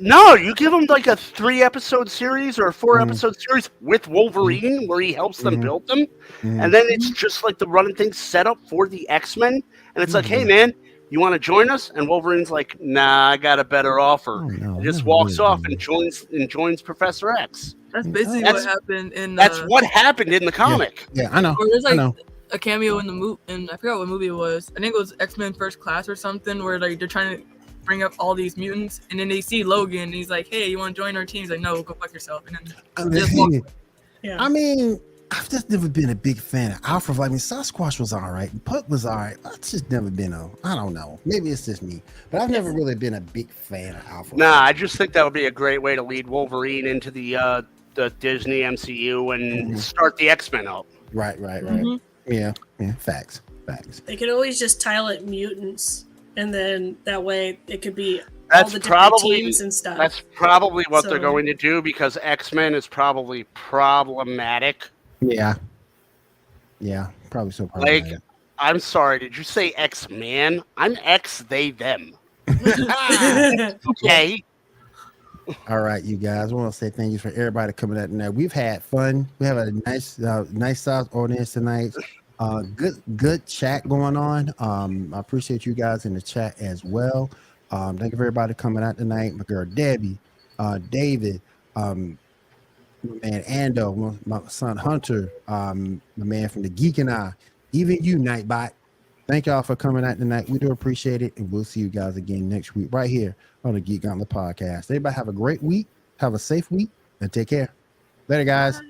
No, you give them like a 3 episode series or a 4 episode series with Wolverine where he helps them build them. And then it's just like the running thing set up for the X-Men. And it's like, hey man, you want to join us? And Wolverine's like, nah, I got a better offer. He just walks off and joins Professor X. That's basically what happened in. That's what happened in the comic. Yeah, I know. Or there's like I know. a cameo in the movie, and I forgot what movie it was. I think it was X-Men First Class or something, where like they're trying to bring up all these mutants, and then they see Logan, and he's like, "Hey, you want to join our team?" He's like, "No, go fuck yourself." And then I mean, I've just never been a big fan of Alpha Flight. I mean, Sasquatch was all right, Puck was all right. I've just never been I don't know. Maybe it's just me, but I've never really been a big fan of Alpha. Nah, I just think that would be a great way to lead Wolverine into the Disney MCU and start the X-Men up. Right. Yeah, facts. They could always just tile it mutants, and then that way it could be That's all the different teams and stuff. That's probably what they're going to do, because X-Men is probably problematic. Yeah, probably so. Like, I'm sorry, did you say X-Man? I'm X, they, them. Okay. All right, you guys. I want to say thank you for everybody coming out tonight. We've had fun. We have a nice size audience tonight. Good chat going on. I appreciate you guys in the chat as well. Thank you for everybody coming out tonight. My girl Debbie, David, my man Ando, my son Hunter, my man from the Geek and I, even you, Nightbot. Thank y'all for coming out tonight. We do appreciate it, and we'll see you guys again next week right here on the Geek Gauntlet podcast. Everybody have a great week, have a safe week, and take care. Later, guys.